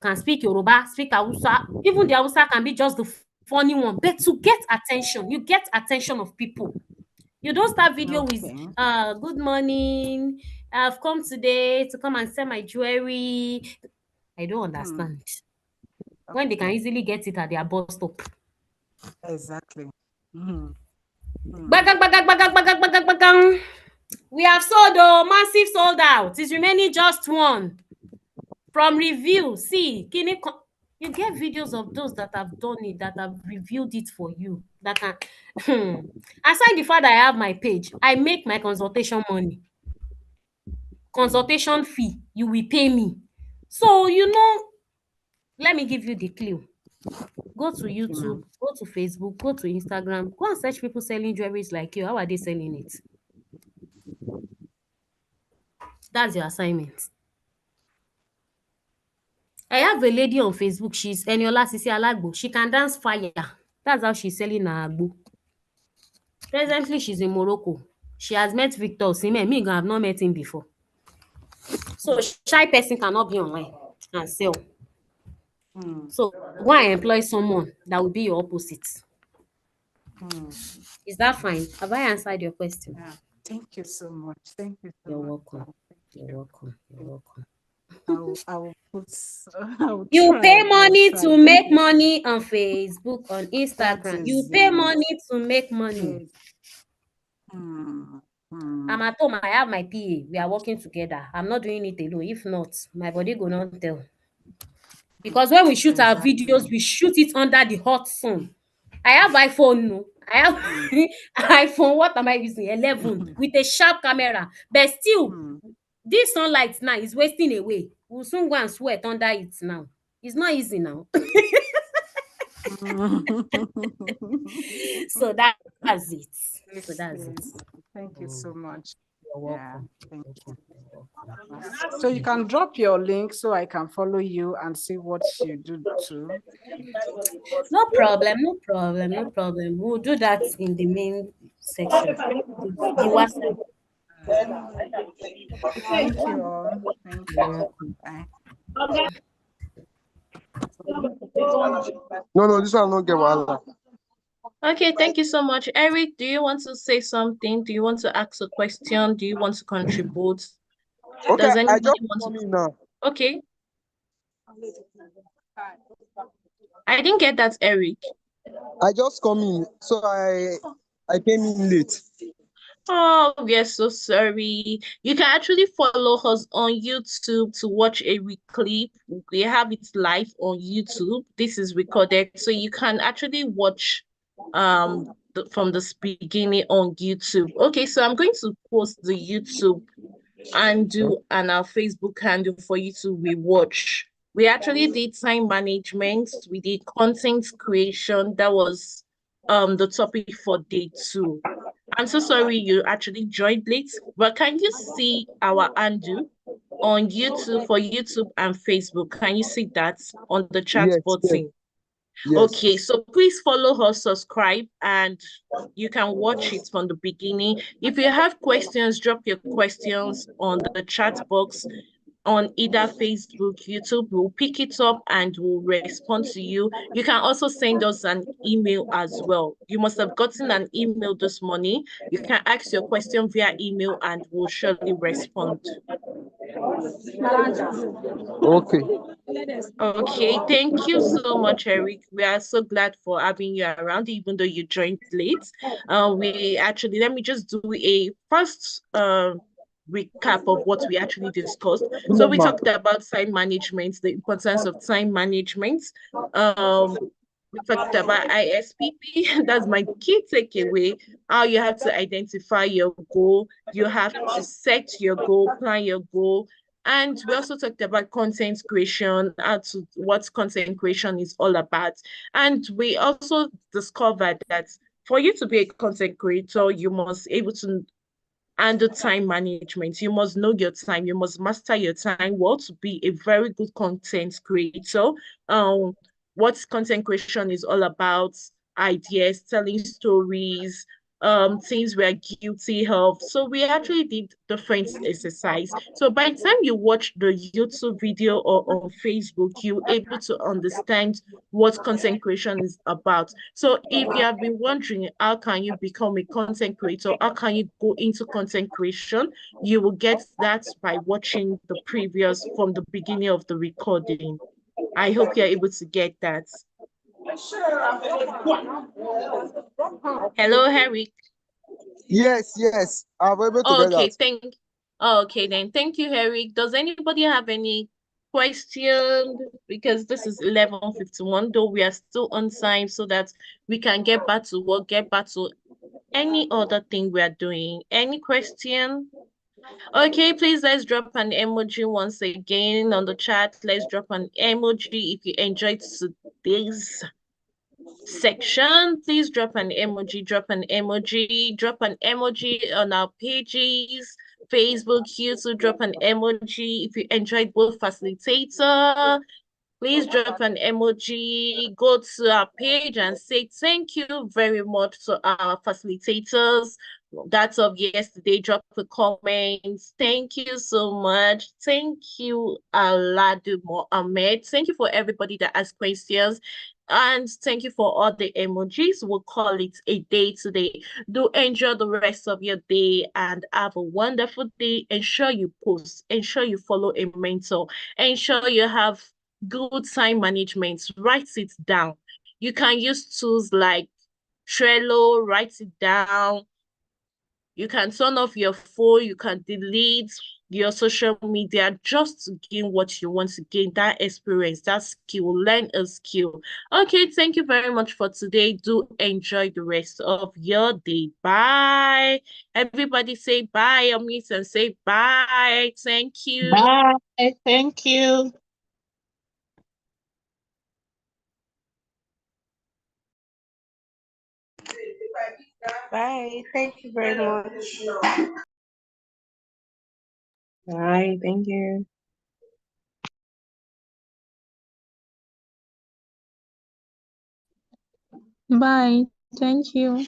can speak Yoruba, speak Hausa. Even the Hausa can be just the funny one, but to get attention, you get attention of people. You don't start video with Okay. good morning, I've come today to come and sell my jewelry. I don't understand when they can Okay. easily get it at their bus stop. Exactly. Mm. Bagang, bagang, bagang, bagang, bagang, bagang. We have sold, oh, massive sold out. It's remaining just one. From review, see, you get videos of those that have done it, that have reviewed it for you. That can, aside the fact that I have my page, I make my consultation money, consultation fee. You will pay me. So let me give you the clue. Go to Okay, YouTube, ma'am. go to Facebook, go to Instagram, go and search people selling jewelries like you. How are they selling it? That's your assignment. I have a lady on Facebook. She's Eniola Sisi Alagbo. She can dance fire. That's how she's selling her agbo. Presently, she's in Morocco. She has met Victor Osimhen. Me, I have not met him before. So shy person cannot be online and sell. Mm. So go and employ someone that will be your opposite. Mm. Is that fine? Have I answered your question? Yeah. Thank you so much. Thank you so You're much, welcome. ma'am. Thank You're you. welcome. You're welcome. I will put, I will You try. pay I will money try. to make money on Facebook, on That Instagram. You is pay it. money to make money. Yes. Mm. Mm. I'm at home. I have my PA. We are working together. I'm not doing it alone. If not, my body go not tell. Mm. Because when we shoot our Exactly. videos, we shoot it under the hot sun. I have iPhone, no. I have Mm. iPhone. What am I using? 11 with a sharp camera. But still, Mm. this sunlight now is wasting away. We'll soon go and sweat under it now. It's not easy now. So that's it. So Yes, that's it. yes. Thank you Mm, so much. you're Yeah, welcome. thank You're you. welcome. You're welcome. So you can drop your link so I can follow you and see what you do too. No problem, no problem, no problem. We'll do that in the main section. The WhatsApp. Thank you all. Thank You're you. welcome. Bye. No, no, this one no get wahala. Okay, thank you so much. Eric, do you want to say something? Do you want to ask a question? Do you want to contribute? Okay, Does I anybody just want come to? in now. Okay, I didn't get that, Eric. I just come in, so I came in late. Oh, we are so sorry. You can actually follow us on YouTube to watch a clip. We have it live on YouTube. This is recorded, so you can actually watch from the beginning on YouTube. Okay, so I'm going to post the YouTube handle and our Facebook handle for you to rewatch. We actually did time management, we did content creation. That was the topic for day 2. I'm so sorry you actually joined late, but can you see our handle on YouTube for YouTube and Facebook? Can you see that on the chat Yes, yes, button? yes. Okay, so please follow us, subscribe, and you can watch it from the beginning. If you have questions, drop your questions on the chat box on either Facebook, YouTube. We'll pick it up and we'll respond to you. You can also send us an email as well. You must have gotten an email this morning. You can ask your question via email and we'll surely respond. Okay. Okay, thank you so much, Eric. We are so glad for having you around, even though you joined late. We actually, let me just do a first recap of what we actually discussed. So we talked about time management, the importance of time management. Um, we talked about ISPP. That's my key takeaway. How you have to identify your goal. You have to set your goal, plan your goal, and we also talked about content creation, what content creation is all about. And we also discovered that for you to be a content creator, you must able to handle time management. You must know your time. You must master your time well to be a very good content creator. Um, what content creation is all about, ideas, telling stories, things we are guilty of. So we actually did different exercise. So by the time you watch the YouTube video or on Facebook, you're able to understand what content creation is about. So if you have been wondering how can you become a content creator, how can you go into content creation, you will get that by watching the previous from the beginning of the recording. I hope you're able to get that. Hello, Harry. Yes, yes. I'm able to Oh, get okay, that. okay then. Thank you, Eric. Does anybody have any question? Because this is 11:51, though we are still on time so that we can get back to work, get back to any other thing we are doing. Any question? Okay, please let's drop an emoji once again on the chat. Let's drop an emoji if you enjoyed today's section. Please drop an emoji, drop an emoji, drop an emoji on our pages, Facebook, YouTube, drop an emoji. If you enjoyed both facilitator, please drop an emoji, go to our page and say thank you very much to our facilitators. That's of yesterday. Drop a comment. Thank you so much. Thank you, Aladu Mohammed. Thank you for everybody that asked questions. And thank you for all the emojis. We'll call it a day today. Do enjoy the rest of your day and have a wonderful day. Ensure you post. Ensure you follow a mentor. Ensure you have good time management. Write it down. You can use tools like Trello, write it down. You can turn off your phone, you can delete your social media just to gain what you want to gain, that experience, that skill, learn a skill. Okay, thank you very much for today. Do enjoy the rest of your day. Bye. Everybody say bye. Unmute and say bye. Thank you. Bye. Thank you. Bye. Thank you very much. Bye. Thank you. Bye. Thank you.